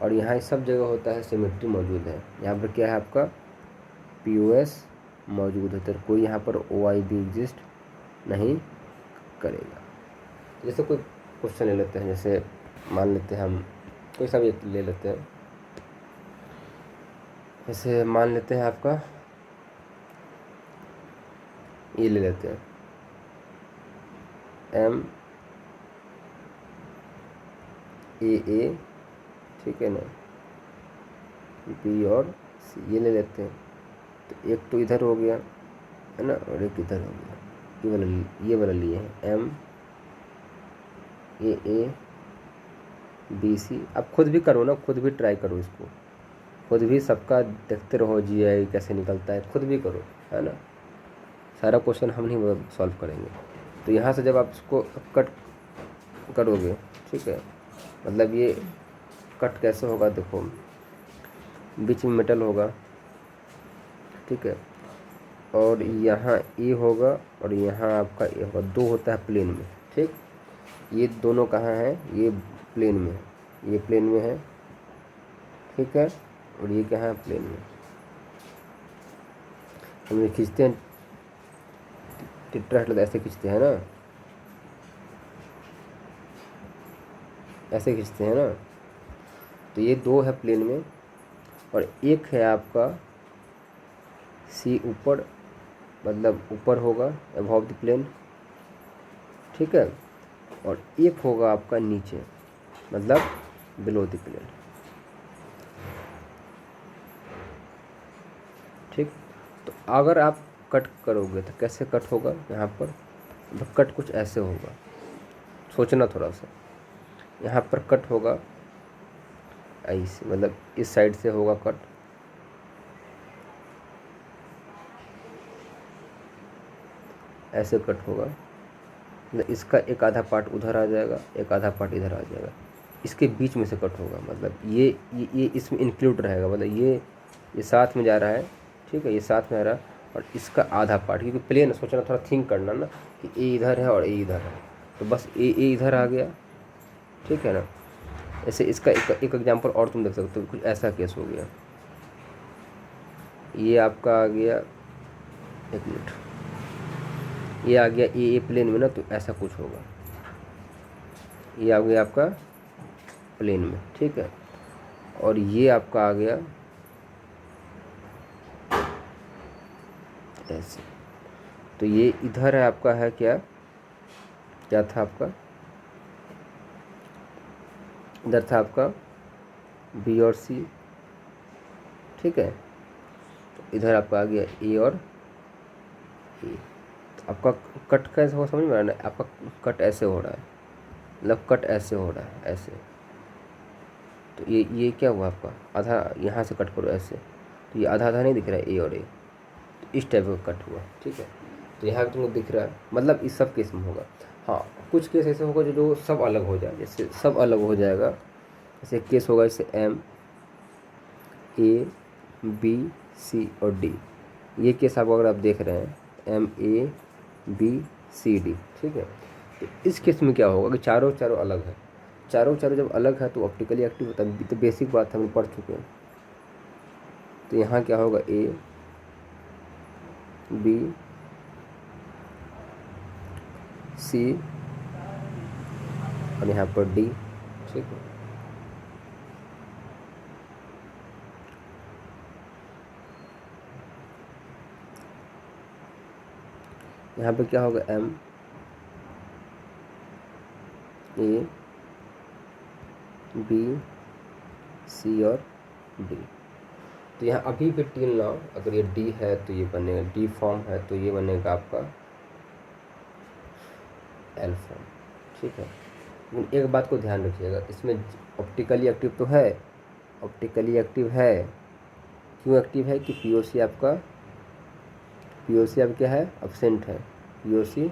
और यहाँ इस सब जगह होता है सिमेट्री मौजूद है। यहाँ पर क्या है आपका POS मौजूद है, तो कोई यहाँ पर OI भी एग्जिस्ट नहीं करेगा। जैसे कोई क्वेश्चन ले लेते हैं, जैसे मान लेते हैं हम कोई सा भी ले लेते हैं, जैसे मान लेते हैं आपका ये ले लेते हैं MAA, ठीक है ना, B और C ये ले लेते हैं। तो एक तो इधर हो गया है ना, और एक इधर हो गया, ये वाला लिए हैं MAABC। आप खुद भी करो ना, खुद भी ट्राई करो इसको, खुद भी सबका देखते रहो GI कैसे निकलता है, खुद भी करो, है ना। सारा क्वेश्चन हम नहीं सॉल्व करेंगे। तो यहाँ से जब आप इसको कट करोगे, ठीक है, मतलब ये कट कैसे होगा, देखो बीच में मेटल होगा, ठीक है, और यहाँ E होगा और यहाँ आपका ए होगा, दो होता है प्लेन में, ठीक। ये दोनों कहाँ हैं, ये प्लेन में है, ये प्लेन में है, ठीक है, और ये कहाँ है प्लेन में। हम ये खींचते हैं टेट्राहेड्रल, ऐसे खींचते हैं ना, ऐसे खींचते हैं ना। तो ये दो है प्लेन में, और एक है आपका C ऊपर, मतलब ऊपर होगा अबव द प्लेन, ठीक है, और एक होगा आपका नीचे, मतलब बिलो द प्लेन, ठीक। तो अगर आप कट करोगे तो कैसे कट होगा, यहाँ पर कट कुछ ऐसे होगा, सोचना थोड़ा सा। यहाँ पर कट होगा ऐसे, मतलब इस साइड से होगा कट, ऐसे कट होगा, मतलब इसका एक आधा पार्ट उधर आ जाएगा, एक आधा पार्ट इधर आ जाएगा, इसके बीच में से कट होगा, मतलब ये इसमें इंक्लूड रहेगा, मतलब ये साथ में जा रहा है, ठीक है, ये साथ में आ रहा है, और इसका आधा पार्ट, क्योंकि प्लेन सोचना थोड़ा थिंक करना ना कि ए इधर है और ए इधर है, तो बस ए इधर आ गया, ठीक है ना। ऐसे इसका एक एग्जांपल और तुम देख सकते हो, कुछ ऐसा केस हो गया, ये आपका आ गया, एक मिनट, ये आ गया ए प्लेन में ना, तो ऐसा कुछ होगा, ये आ गया आपका प्लेन में, ठीक है। और ये आपका आ गया ऐसे, तो ये इधर है आपका, है क्या, क्या था आपका, इधर था आपका बी और सी, ठीक है। तो इधर आपका आ गया ए और ए। तो आपका कट कैसे हो समझ में आ रहा है, आपका कट ऐसे हो रहा है, मतलब कट ऐसे हो रहा है, ऐसे। तो ये क्या हुआ आपका, आधा यहाँ से कट करो ऐसे, तो ये आधा आधा नहीं दिख रहा है ए और ए, तो इस टाइप का कट हुआ, ठीक है। तो यहाँ तुमको दिख रहा है, मतलब इस सब केस में होगा। हाँ, कुछ केस ऐसे होगा जो सब अलग हो जाए, जैसे सब अलग हो जाएगा, जैसे केस होगा जैसे एम ए बी सी और डी, ये केस आप अगर आप देख रहे हैं M A B C D, ठीक है। तो इस केस में क्या होगा कि चारों चारों अलग है, चारों चारों जब अलग है तो ऑप्टिकली एक्टिव होता है, तो बेसिक बात हम पढ़ चुके हैं। तो यहाँ क्या होगा, ए बी सी और यहाँ पर डी, ठीक है। यहाँ पे क्या होगा, एम ए बी सी और डी। तो यहाँ अभी भी टिल नाउ अगर ये डी है तो ये बनेगा, डी फॉर्म है तो ये बनेगा आपका एल फॉर्म, ठीक है। लेकिन एक बात को ध्यान रखिएगा, इसमें ऑप्टिकली एक्टिव तो है, ऑप्टिकली एक्टिव है, क्यों एक्टिव है कि पीओसी आपका, पीओसी अब क्या है, अब्सेंट है, POC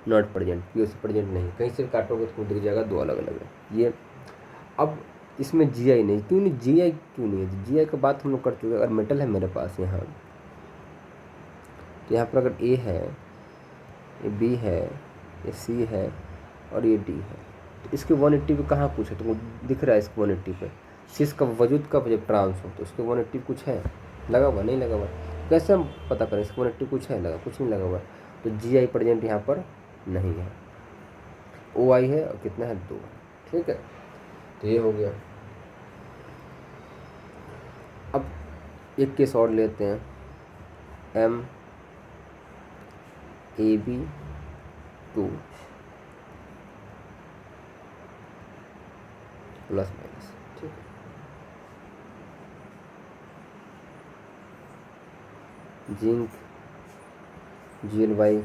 not present, POC present नहीं, कहीं से काटोगे तो दिख जाएगा दो अलग अलग है ये। अब इसमें जीआई नहीं, क्यों नहीं, जीआई क्यों नहीं है, जीआई का बात हम लोग कर चुके हैं। अगर मेटल है मेरे पास यहाँ, तो यहाँ पर अगर ए है, ये बी है, ये सी है और ये डी है, तो इसके 180 पे कहाँ कुछ है, तो वो दिख रहा है इसके 180 पे, सिस का वजूद कब जब ट्रांस हो तो उसके 180 कुछ है, लगा हुआ नहीं लगा हुआ, कैसे हम पता करें इसके 180 कुछ है, लगा कुछ नहीं लगा हुआ, तो जी आई प्रेजेंट यहाँ पर नहीं है, ओ आई है और कितना है 2, ठीक है। तो ये हो गया। अब एक केस और लेते हैं, M A B 2 plus minus, ठीक है, जिंक GLY,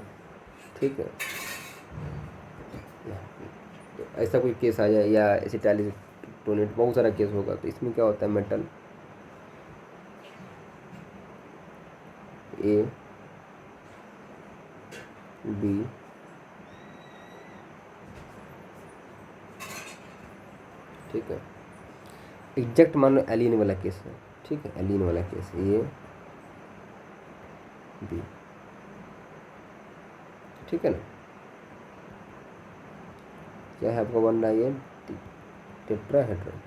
ठीक है। तो ऐसा कोई केस आ जाए या एसिटाइलिटोनेट, बहुत सारा केस होगा, तो इसमें क्या होता है, मेटल ए बी ठीक है, एग्जैक्ट मान लो एलिन वाला केस है, ठीक है, एलिन वाला केस ए बी, ठीक है ना। क्या है आपको बन रहा है, ये टेट्राहेड्रल,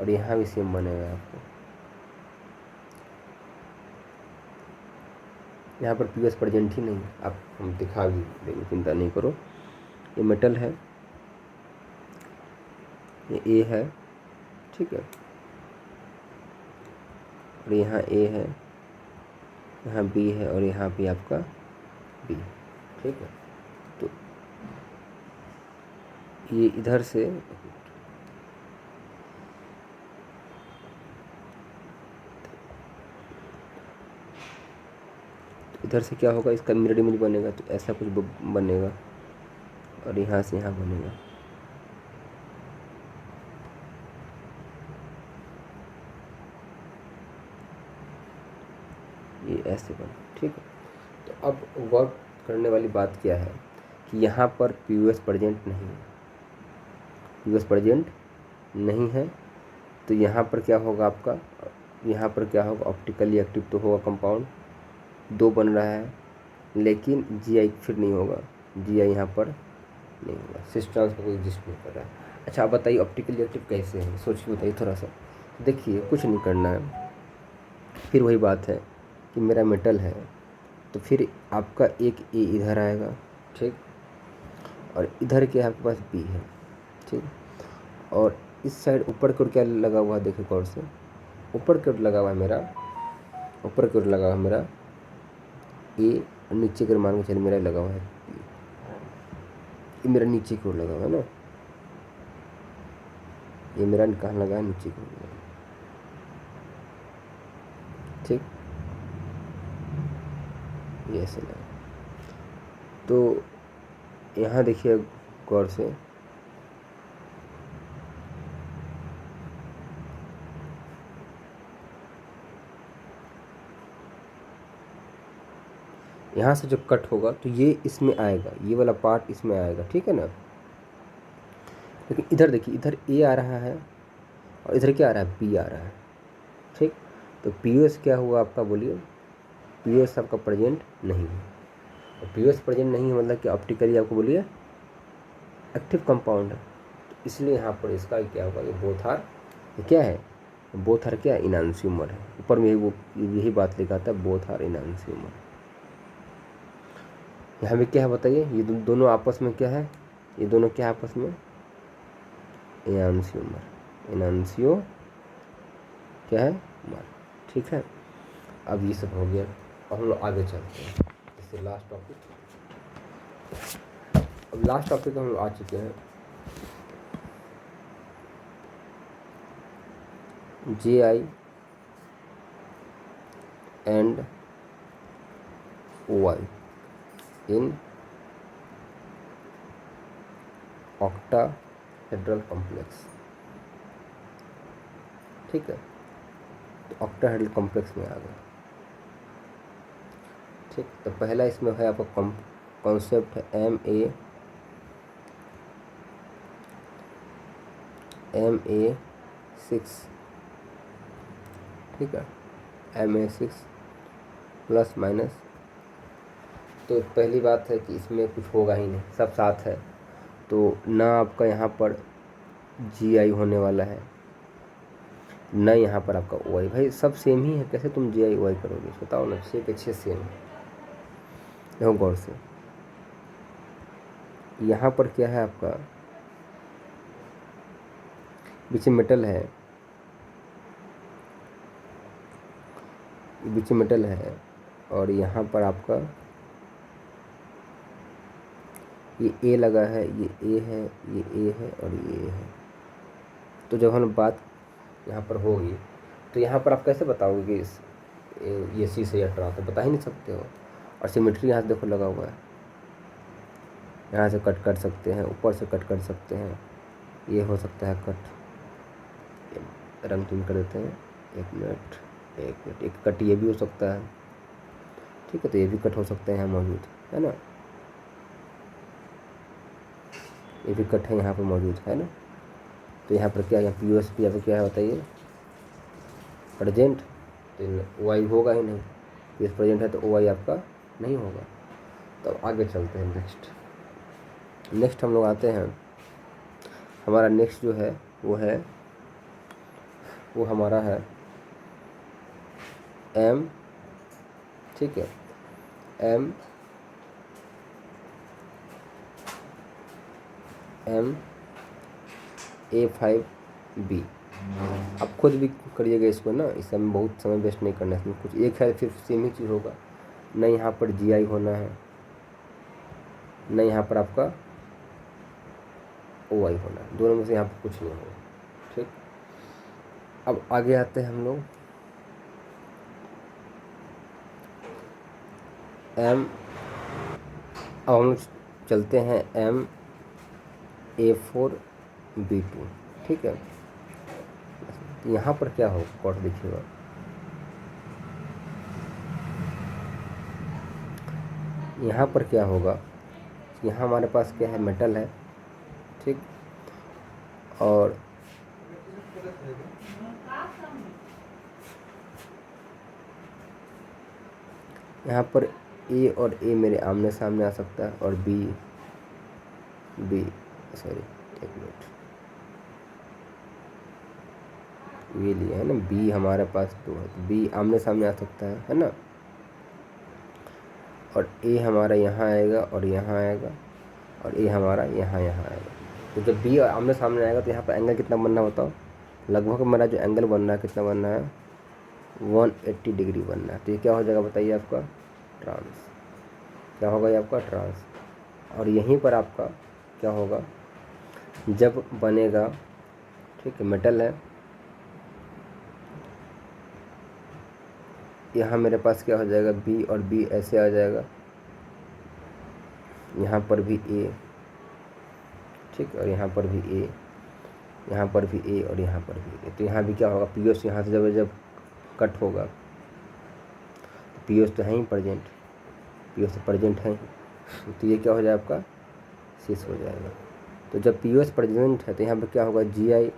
और यहाँ भी सेम बनेगा आपको, यहाँ पर पीएस प्रेजेंट ही नहीं, आप हम दिखा भी देंगे, चिंता नहीं करो। ये मेटल है, ये ए है, ठीक है, और यहाँ ए है, यहाँ बी है और यहाँ भी आपका बी, ठीक है। तो ये इधर से इधर से क्या होगा, इसका मिरर इमेज बनेगा, तो ऐसा कुछ बनेगा और यहाँ से यहाँ बनेगा, ये ऐसे बना, ठीक है। तो अब गौर करने वाली बात क्या है कि यहाँ पर पीयूएस प्रेजेंट नहीं है, पीयूएस प्रेजेंट नहीं है, तो यहाँ पर क्या होगा आपका, यहाँ पर क्या होगा, ऑप्टिकली एक्टिव तो होगा कंपाउंड, 2 बन रहा है, लेकिन जीआई फिर नहीं होगा, जीआई यहाँ पर नहीं होगा, सिस ट्रांस का कोई एग्जिस्ट नहीं कर रहा है। अच्छा आप बताइए ऑप्टिकल रिएक्टिव कैसे हैं, सोच के बताइए थोड़ा सा। देखिए कुछ नहीं करना है, फिर वही बात है कि मेरा मेटल है तो फिर आपका एक ए इधर आएगा, ठीक, और इधर क्या है आपके पास बी है, ठीक। और इस साइड ऊपर की ओर क्या लगा हुआ है, देखिए गौर से, ऊपर की ओर लगा हुआ है मेरा, ऊपर की ओर लगा हुआ है मेरा ए, और नीचे की ओर मान के चलिए मेरा लगा हुआ है बी। ये मेरा नीचे की ओर लगा हुआ है ना, ये मेरा कहाँ लगा है, नीचे की ओर लगा है, ठीक, ये ऐसे लगा। तो यहाँ देखिए गौर से, यहाँ से जब कट होगा तो ये इसमें आएगा, ये वाला पार्ट इसमें आएगा, ठीक है ना। लेकिन इधर देखिए, इधर ए आ रहा है और इधर क्या आ रहा है, बी आ रहा है, ठीक। तो पी ओ एस क्या हुआ आपका, बोलिए, पी ओ एस आपका प्रेजेंट नहीं है। और पी ओ एस प्रेजेंट नहीं है मतलब कि ऑप्टिकली आपको बोलिए एक्टिव कंपाउंड है, तो इसलिए यहाँ पर इसका क्या होगा, ये बोथ आर, ये क्या है, बोथ आर क्या, इनांसियोमर है। ऊपर में वो यही बात लिखा था, बोथ आर इनांसियोमर। यहाँ में क्या है बताइए, ये दोनों आपस में क्या है, ये दोनों क्या है आपस में, इनांसियोमर, इनांसियो क्या है, मर, ठीक है। अब ये सब हो गया, अब हम लोग आगे चलते हैं, इससे लास्ट टॉपिक। अब लास्ट टॉपिक हम लोग आ चुके हैं, J I and O I in octahedral complex, ठीक है। तो ऑक्टाहेड्रल कॉम्प्लेक्स में आ गया, ठीक। तो पहला इसमें है आपका कॉन्सेप्ट है MA6, ठीक है, MA6 प्लस माइनस। तो पहली बात है कि इसमें कुछ होगा ही नहीं, सब साथ है, तो ना आपका यहाँ पर GI होने वाला है, ना यहाँ पर आपका OI। भाई सब सेम ही है, कैसे तुम GI OI करोगे, बताओ ना, छः के छः सेम है। देखो गौर से, यहाँ पर क्या है आपका, बीच में मेटल है, बीच में मेटल है, और यहाँ पर आपका ये ए लगा है, ये ए है, ये ए है और ये ए है। तो जब हम बात यहाँ पर होगी तो यहाँ पर आप कैसे बताओगे कि ये सी से अटरा, तो बता ही नहीं सकते हो। और सिमेट्री यहाँ से देखो लगा हुआ है, यहाँ से कट कर सकते हैं, ऊपर से कट कर सकते हैं, ये हो सकता है कट, रंग चेंज कर देते हैं, एक मिनट, एक कट ये भी हो सकता है, ठीक है। तो ये भी कट हो सकते हैं यहाँ मौजूद, है ना, ये भी कट है यहाँ पर मौजूद, है ना। तो यहाँ पर क्या है, यहाँ POS यहाँ पर क्या है बताइए, प्रेजेंट, तो OI होगा ही नहीं, POS प्रेजेंट है तो OI आपका नहीं होगा। तो आगे चलते हैं, नेक्स्ट हम लोग आते हैं, हमारा नेक्स्ट जो है वो हमारा है M, ठीक है, MA5B। आप खुद भी करिएगा इसको ना, इस समय बहुत समय वेस्ट नहीं करना है, इसमें कुछ एक है फिर सेम ही चीज़ होगा, न यहाँ पर GI होना है, न यहाँ पर आपका OI होना है, दोनों में से यहाँ पर कुछ नहीं होगा, ठीक। अब आगे आते हैं हम लोग अब हम लोग चलते हैं MA4B2, ठीक है। यहाँ पर क्या हो, कॉट देखिएगा, यहाँ पर क्या होगा, यहाँ हमारे पास क्या है, मेटल है, ठीक, और यहाँ पर A और A मेरे आमने सामने आ सकता है, और B बी, सॉरी एक मिनट, ये लिया है ना, बी हमारे पास 2 है तो बी आमने सामने आ सकता है ना, और ए हमारा यहाँ आएगा और यहाँ आएगा, और ए हमारा यहाँ आएगा। तो जब बी आमने सामने आएगा तो यहाँ पर एंगल कितना बनना बताओ, लगभग मेरा जो एंगल बनना है कितना बनना है, 180 डिग्री बनना है। तो ये क्या हो जाएगा बताइए आपका, ट्रांस, क्या होगा ये आपका ट्रांस। और यहीं पर आपका क्या होगा, जब बनेगा, ठीक है, मेटल है, यहाँ मेरे पास क्या हो जाएगा, बी और बी ऐसे आ जाएगा, यहाँ पर भी ए, ठीक, और यहाँ पर भी ए, यहाँ पर भी ए, और यहाँ पर भी ए। तो यहाँ भी क्या होगा, पी एस यहाँ से जब कट होगा, पी एस तो है ही प्रेजेंट, पी एस तो प्रेजेंट है ही, तो ये क्या हो जाएगा आपका सिस हो जाएगा। तो जब पी एस प्रेजेंट है तो यहाँ पर क्या होगा, जी आई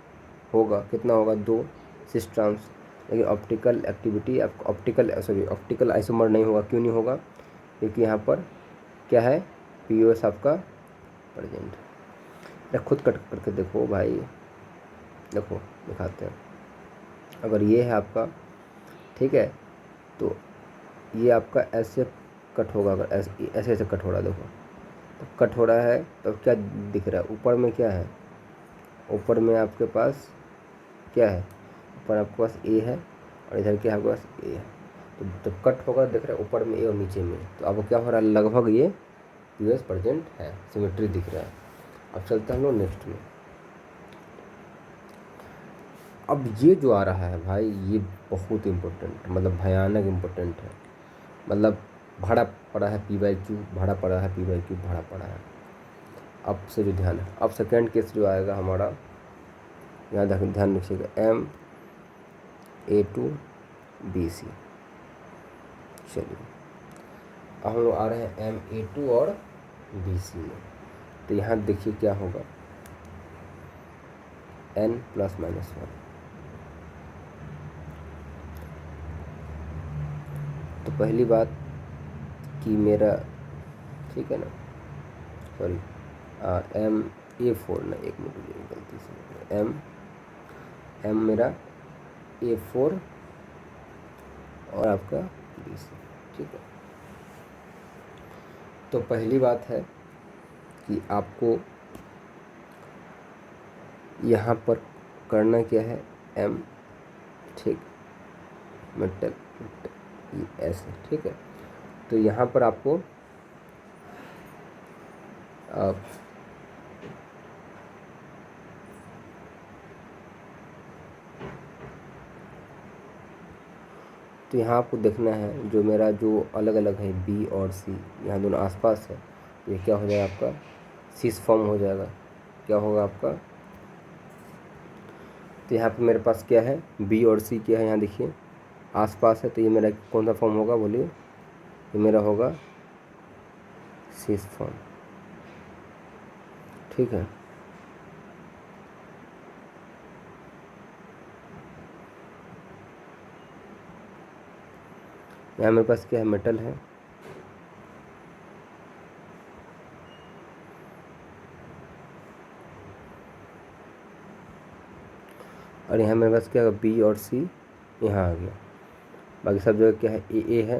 होगा, कितना होगा 2 सिस ट्रांस। लेकिन ऑप्टिकल एक्टिविटी आपको ऑप्टिकल आइसोमर नहीं होगा, क्यों नहीं होगा, क्योंकि यहाँ पर क्या है, पी एस आपका प्रेजेंट है। खुद कट करके देखो भाई, देखो दिखाते हैं, अगर ये है आपका, ठीक है, तो ये आपका ऐसे कट होगा, अगर ऐसे ऐसे कट हो रहा है, देखो तो कट हो रहा है, तो क्या दिख रहा है, ऊपर में क्या है, ऊपर में आपके पास क्या है, ऊपर आपके पास ए है और इधर क्या है आपके पास ए है। तो जब कट होगा दिख रहा है ऊपर में ए और नीचे में, तो आपको क्या हो रहा है, लगभग ये यूएस प्रेजेंट है, सिमेट्री दिख रहा है। अब चलते हैं हम लोग नेक्स्ट में। अब ये जो आ रहा है भाई, ये बहुत इम्पोर्टेंट, मतलब भयानक इम्पोर्टेंट है, मतलब भाड़ा पड़ा है पी बाई क्यू, भाड़ा पड़ा है पी बाई क्यू, भाड़ा पड़ा है। अब से जो ध्यान है, अब सेकेंड केस जो आएगा हमारा, यहाँ ध्यान रखिएगा, M A two B C. चलिए अब हम लोग आ रहे हैं एम ए टू और बी सी में। तो यहाँ देखिए क्या होगा, n + -1। तो पहली बात कि मेरा, ठीक है ना, सॉरी MA4 ना, एक मिनट मुझे गलती से, एम मेरा A4 और आपका BC, ठीक है। तो पहली बात है कि आपको यहाँ पर करना क्या है, M, ठीक, मेटल ये ऐसे, ठीक है। तो यहाँ पर आपको तो यहाँ आपको देखना है, जो मेरा जो अलग अलग है बी और सी, यहाँ दोनों आसपास है, ये क्या हो जाएगा आपका सिस फॉर्म हो जाएगा, क्या होगा आपका। तो यहाँ पे मेरे पास क्या है, बी और सी क्या है, यहाँ देखिए आसपास है, तो ये मेरा कौन सा फॉर्म होगा बोलिए, ये मेरा होगा सिस फॉर्म, ठीक है। यहाँ मेरे पास क्या है, मेटल है, और यहाँ मेरे पास क्या है, बी और सी यहाँ आ गया, बाकी सब जगह क्या है, ए है।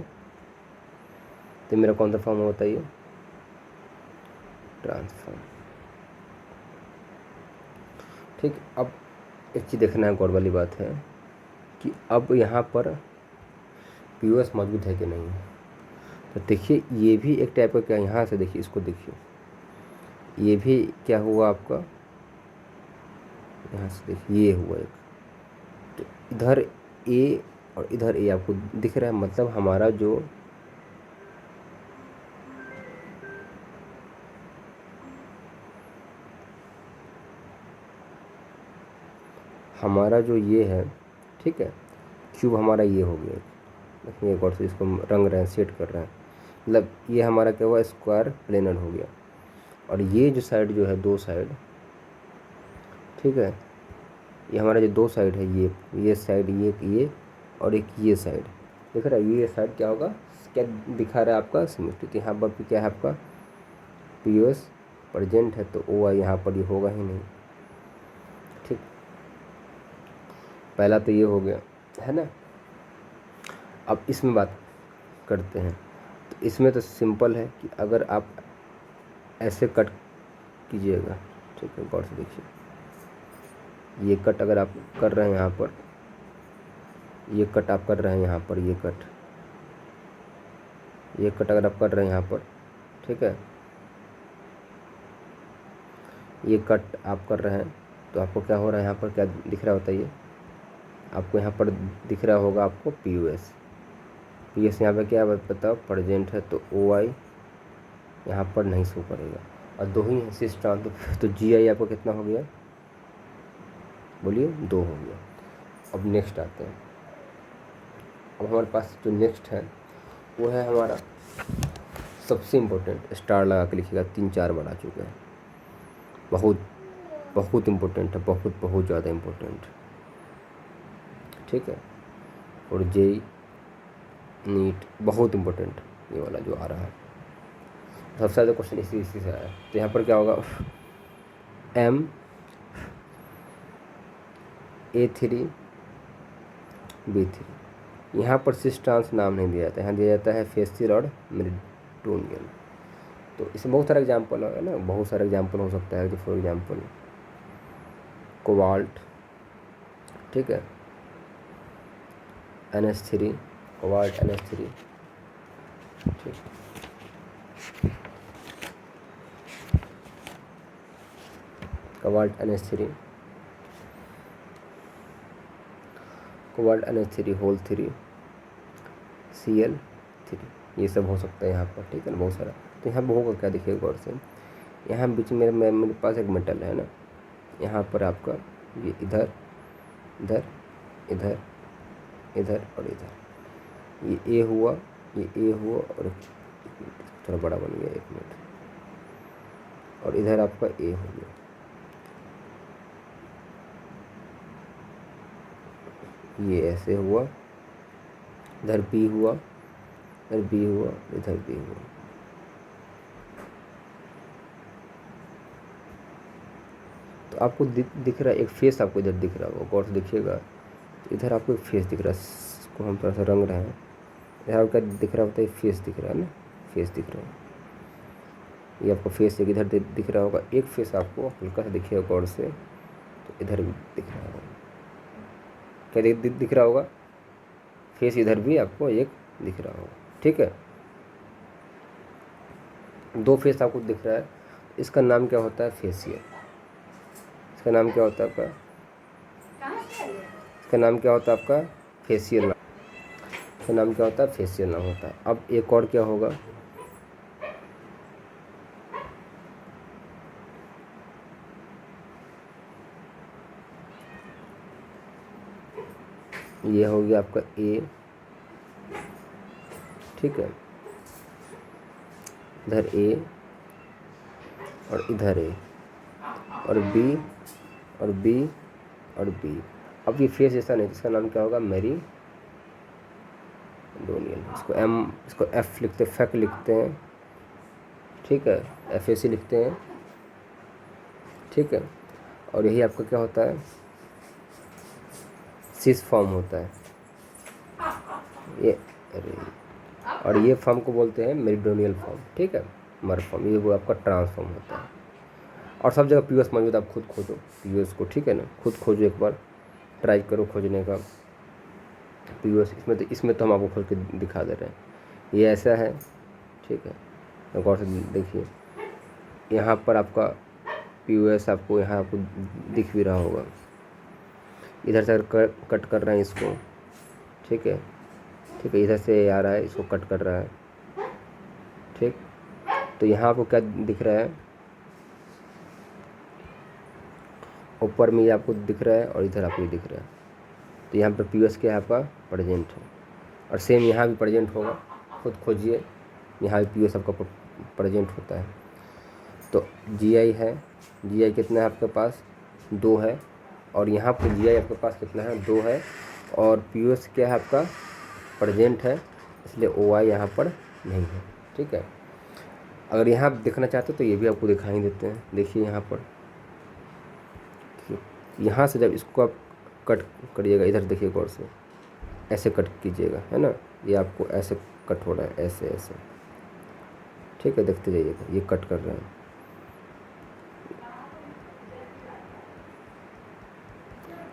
तो मेरा कौन सा फॉर्म होता है, ये ट्रांसफॉर्म, ठीक। अब एक चीज़ देखना है, गौर वाली बात है कि अब यहाँ पर पीओएस मौजूद है कि नहीं है। तो देखिए ये भी एक टाइप का क्या, यहाँ से देखिए, इसको देखिए, ये भी क्या हुआ आपका, यहाँ से देखिए ये हुआ एक, तो इधर ए और इधर ए आपको दिख रहा है, मतलब हमारा जो ये है, ठीक है, क्यूब हमारा ये हो गया, देखिए एक और से इसको रंग रहे हैं, सेट कर रहे हैं, मतलब ये हमारा क्या हुआ, स्क्वायर प्लेनर हो गया। और ये जो साइड जो है, 2 साइड, ठीक है, ये हमारा जो 2 साइड है, ये साइड, ये और एक ये साइड दिख रहा है, ये साइड क्या होगा, क्या दिखा रहा है आपका सिमेट्री। तो यहाँ पर क्या है आपका पीओएस प्रेजेंट है तो ओ आई यहाँ पर ये होगा ही नहीं। ठीक, पहला तो ये हो गया है ना। अब इसमें बात करते हैं। तो इसमें तो सिंपल है कि अगर आप ऐसे कट कीजिएगा, ठीक है, गौर से देखिए, ये कट अगर आप कर रहे हैं यहाँ पर, ये कट आप कर रहे हैं यहाँ पर, ये कट अगर आप कर रहे हैं यहाँ पर, ठीक है, ये कट आप कर रहे हैं तो आपको क्या हो रहा है, यहाँ पर क्या दिख रहा होता है, ये आपको यहाँ पर दिख रहा होगा आपको पी यू एस। यहाँ पर क्या बताओ, प्रेजेंट है तो ओ आई यहाँ पर नहीं शो करेगा, और दो ही है सिस्टम। तो जी आई आपको कितना हो गया, बोलिए, 2 हो गया। अब नेक्स्ट आते हैं। अब हमारे पास जो नेक्स्ट है वो है हमारा सबसे इम्पोर्टेंट, स्टार लगा के लिखिएगा, 3-4 बार आ चुका है, बहुत इम्पोर्टेंट है, बहुत ज़्यादा इम्पोर्टेंट, ठीक है। और जे नीट बहुत इम्पोर्टेंट, ये वाला जो आ रहा है सबसे ज़्यादा क्वेश्चन इसी से आया है। तो यहाँ पर क्या होगा, MA3 B3, यहाँ पर सिस्टांस नाम नहीं दिया जाता है, यहाँ दिया जाता है फेसियल और मेरिटोनियल। तो इसमें बहुत सारा एग्जाम्पल है ना, बहुत सारा एग्जाम्पल हो सकता है, फॉर एग्जाम्पल कोबाल्ट, ठीक है, NH3, कोबाल्ट NH3, ठीक, cobalt NH3, cobalt NH3 whole 3 Cl3, ये सब हो सकता है यहाँ पर, ठीक है ना, बहुत सारा। तो यहाँ पर होगा क्या, देखिए गौर से, यहाँ बीच में मेरे पास एक मेटल है ना, यहाँ पर आपका ये इधर इधर इधर इधर और इधर, ये ए हुआ, ये ए हुआ, और थोड़ा बड़ा बन गया, 1 मिनट, और इधर आपका ए हो गया, ये ऐसे हुआ, इधर बी हुआ, इधर बी हुआ, इधर बी हुआ। तो आपको दिख रहा है एक फेस, आपको इधर दिख रहा होगा, गौर से देखिएगा, इधर आपको एक फेस दिख रहा है, इसको हम थोड़ा सा रंग रहे हैं, इधर आपको क्या दिख रहा होता है, फेस दिख रहा है ना, फेस दिख रहा है, ये आपको फेस एक इधर दिख रहा होगा, एक फेस आपको हल्का सा दिखेगा गौर से, तो इधर भी दिख रहा होगा, क्या दिख रहा होगा, फेस इधर भी आपको एक दिख रहा होगा, ठीक है। 2 फेस आपको दिख रहा है, इसका नाम क्या होता है, फेसियल। इसका नाम क्या होता है आपका, इसका नाम क्या होता है आपका, फेसियल नाम, इसका नाम क्या होता है, फेसियल नाम होता है। अब एक और क्या होगा, ये हो गया आपका ए, ठीक है, इधर ए और इधर ए, और बी और बी और बी। अब ये फेस ऐसा नहीं, इसका नाम क्या होगा, मेरिडोनियल। इसको एम, इसको एफ लिखते, फैक लिखते हैं, ठीक है, FAC लिखते हैं, ठीक है। और यही आपका क्या होता है, सिस फॉर्म होता है ये, अरे, और ये फॉर्म को बोलते हैं मेरिडोनियल फॉर्म, ठीक है, मर फॉर्म, ये वो आपका ट्रांसफॉर्म होता है। और सब जगह POS मौजूद, आप खुद खोजो POS को, ठीक है ना, खुद खोजो, एक बार ट्राई करो खोजने का POS। इसमें तो हम आपको खोज के दिखा दे रहे हैं, ये ऐसा है, ठीक है, तो गौर से देखिए, यहाँ पर आपका POS आपको यहाँ आपको दिख भी रहा होगा, इधर से कट कर रहे हैं इसको, ठीक है, ठीक है, इधर से आ रहा है, इसको कट कर रहा है, ठीक। तो यहाँ आपको क्या दिख रहा है, ऊपर में ये आपको दिख रहा है और इधर आपको ये दिख रहा है। तो यहाँ पर POS क्या है आपका, प्रेजेंट है, और सेम यहाँ भी प्रेजेंट होगा, खुद खोजिए, यहाँ भी POS आपका प्रेजेंट होता है। तो GI है, GI कितना है आपके पास, 2 है, और यहाँ पर GI आपके पास कितना है, 2 है, और POS क्या है आपका, प्रेजेंट है, इसलिए OI यहाँ पर नहीं है, ठीक है। अगर यहाँ आप देखना चाहते हो तो ये भी आपको दिखाई देते हैं। देखिए यहाँ पर, यहाँ से जब इसको आप कट करिएगा, इधर देखिए गौर से, ऐसे कट कीजिएगा, है ना, ये आपको ऐसे कट हो रहा है, ऐसे ऐसे, ठीक है, देखते जाइएगा, ये कट कर रहे हैं।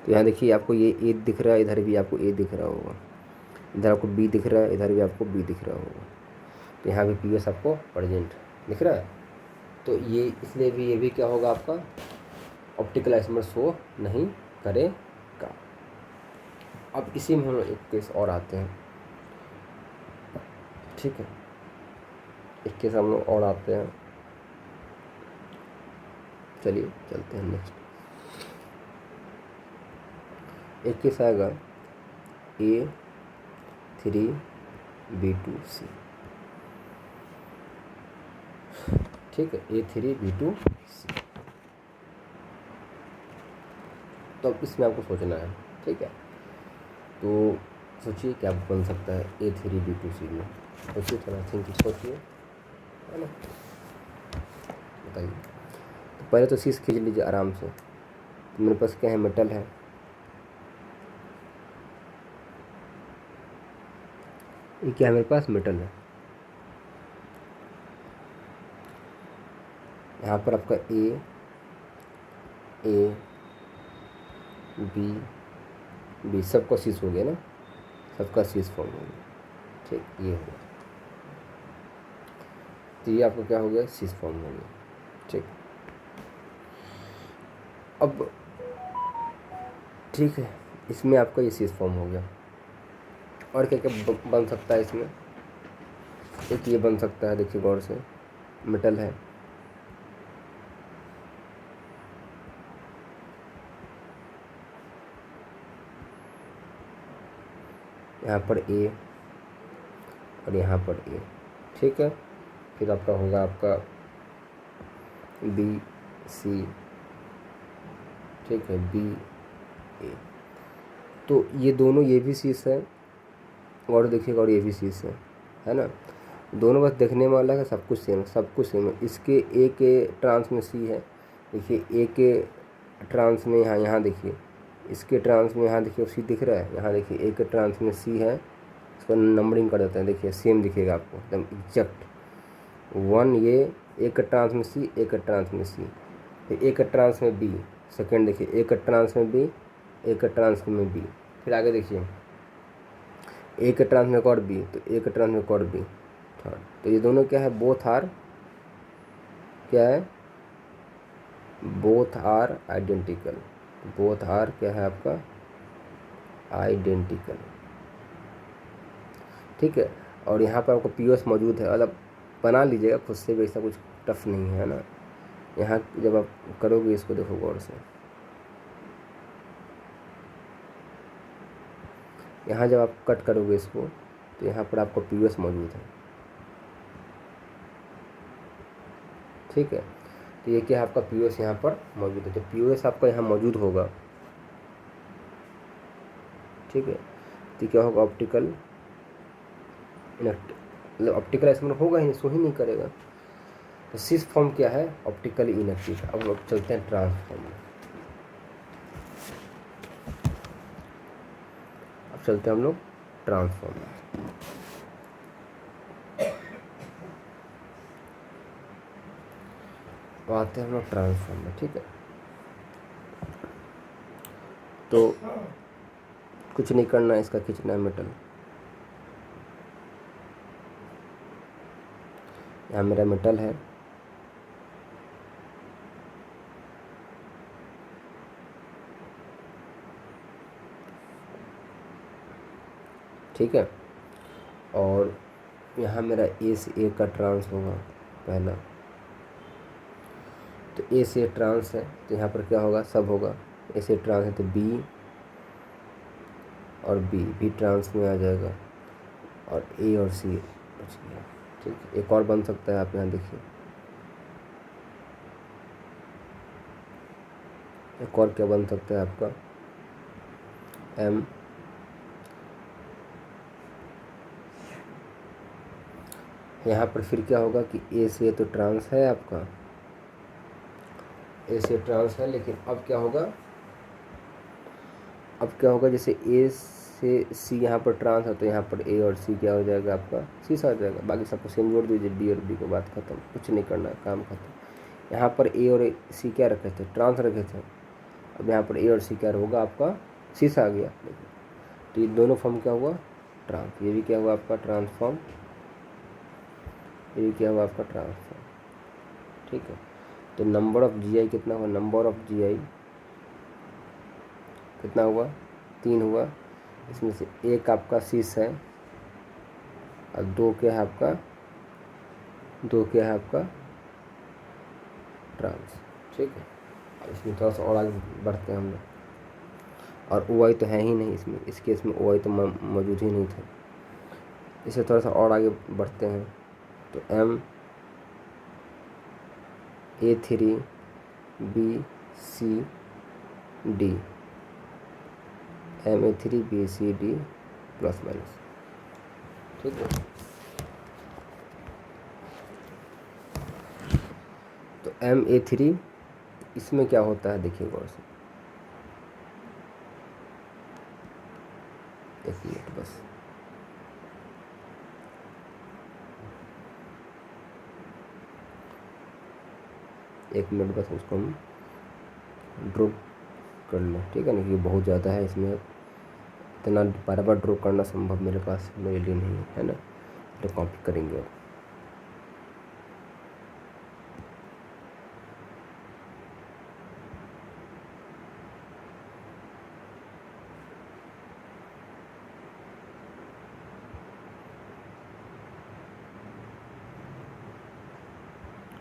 तो यहाँ देखिए आपको ये ए दिख रहा है, इधर भी आपको ए दिख रहा होगा, इधर आपको बी दिख रहा है, इधर भी आपको बी दिख रहा होगा। तो यहाँ भी पी एस आपको प्रेजेंट दिख रहा है। तो ये इसलिए भी, ये भी क्या होगा आपका ऑप्टिकल आइसोमर शो नहीं करेगा। अब इसी में हम लोग एक केस और आते हैं, ठीक है, एक केस हम लोग और आते हैं। चलिए चलते हैं नेक्स्ट। एक केस आएगा A3B2C, ठीक है, A3B2C। तो अब इसमें आपको सोचना है, ठीक है। तो सोचिए क्या बन सकता है A3B2C में, सोचिए थोड़ा थिंक सोचिए, है ना, बताइए। तो पहले तो शीश खींच लीजिए आराम से। तो मेरे पास क्या है, मेटल है, ये क्या है मेरे पास, मेटल है। यहाँ पर आपका ए बी सबका शीश हो गया ना, सबका शीश फॉर्म हो गया, ठीक, ये हो गया। तो ये आपका क्या हो गया, शीश फॉर्म हो गया, ठीक। अब ठीक है, इसमें आपका ये शीश फॉर्म हो गया। और क्या क्या बन सकता है इसमें, एक ये बन सकता है, देखिए गौर से, मेटल है, यहाँ पर ए और यहाँ पर ए, ठीक है। फिर आपका होगा आपका बी सी, ठीक है, बी ए। तो ये दोनों, ये भी शीश है और देखिएगा, और ये भी शीश है ना। दोनों बस देखने में अलग है, सब कुछ सेम, सब कुछ सेम है। इसके ए के ट्रांस में सी है, देखिए ए के ट्रांस में यहाँ देखिए, इसके ट्रांस में यहाँ देखिए सी दिख रहा है, यहाँ देखिए ए के ट्रांस में सी है, इसको नंबरिंग कर देते हैं, देखिए सेम दिखेगा आपको एकदम एग्जैक्ट। 1 ये ए के ट्रांस में सी, ए के ट्रांस में सी, फिर ए के ट्रांस में बी, सेकेंड देखिए ए के ट्रांस में बी, ए के ट्रांस में बी, फिर आगे देखिए ए के ट्रांस में एक और बी, तो ए के ट्रांस में एक और बी, थर्ड। तो ये दोनों क्या है, बोथ आर, क्या है, both are identical, both are क्या है आपका, आइडेंटिकल, ठीक है। और यहाँ पर आपको पीओएस मौजूद है, मतलब बना लीजिएगा खुद से भी, ऐसा कुछ टफ नहीं है ना। यहाँ जब आप करोगे इसको, देखो गौर से, यहाँ जब आप कट करोगे इसको, तो यहाँ पर आपको पीओएस मौजूद है, ठीक है। तो ये क्या है आपका पीओएस यहाँ पर मौजूद है। तो पीओएस आपका यहाँ मौजूद होगा, ठीक है। तो क्या होगा, ऑप्टिकल मतलब ऑप्टिकल आइसोमर होगा ही नहीं, शो ही नहीं करेगा। तो सिस फॉर्म क्या है, ऑप्टिकली इनएक्टिव। अब चलते हैं ट्रांसफॉर्म में, अब चलते हैं हम लोग ट्रांसफॉर्म में। तो आते हैं हम लोग ट्रांसफॉर्म में, ठीक है। तो कुछ नहीं करना है, इसका खींचना है मेटल। यहाँ मेरा मेटल है, ठीक है। और यहाँ मेरा ए से ए का ट्रांस होगा पहला, तो ए से ट्रांस है, तो यहाँ पर क्या होगा, सब होगा। ए से ट्रांस है तो बी और बी ट्रांस में आ जाएगा, और ए और सी बच गया, ठीक है। एक और बन सकता है, आप यहाँ देखिए, एक और क्या बन सकता है आपका, एम यहाँ पर फिर क्या होगा कि ए से तो ट्रांस है आपका, ए से ट्रांस है, लेकिन अब क्या होगा, जैसे ए से सी यहाँ पर ट्रांस है तो यहाँ पर ए और सी क्या हो जाएगा आपका, सी सा हो जाएगा। बाकी सबको सेम जोड़ दीजिए, डी और बी को, बात खत्म, कुछ नहीं करना, काम खत्म। यहाँ पर ए और सी क्या रखे थे, ट्रांस रखे थे। अब यहाँ पर ए और सी क्या होगा आपका, सी सा आ गया। तो ये दोनों फॉर्म क्या हुआ, ट्रांस। ये भी क्या हुआ आपका ट्रांसफॉर्म, ये भी क्या हुआ आपका ट्रांसफॉर्म। ठीक है, तो नंबर ऑफ जीआई कितना हुआ, नंबर ऑफ जीआई कितना हुआ, 3 हुआ। इसमें से एक आपका सीस है और दो क्या है आपका, ट्रांस। ठीक है, अब इसमें थोड़ा सा और आगे बढ़ते हैं हम लोग। और ओ आई तो है ही नहीं इसमें, इस केस में ओ आई तो मौजूद ही नहीं था। इसे थोड़ा सा और आगे बढ़ते हैं तो MA3BCD, MA3BCD प्लस माइनस। ठीक है, तो MA3 इसमें क्या होता है देखिए गौर से, एक मिनट बस, एक मिनट बस, उसको हम ड्रॉ कर लें। ठीक है ना, क्योंकि बहुत ज़्यादा है इसमें, इतना बार बार ड्रॉ करना संभव मेरे लिए नहीं है ना, तो कॉपी करेंगे अब।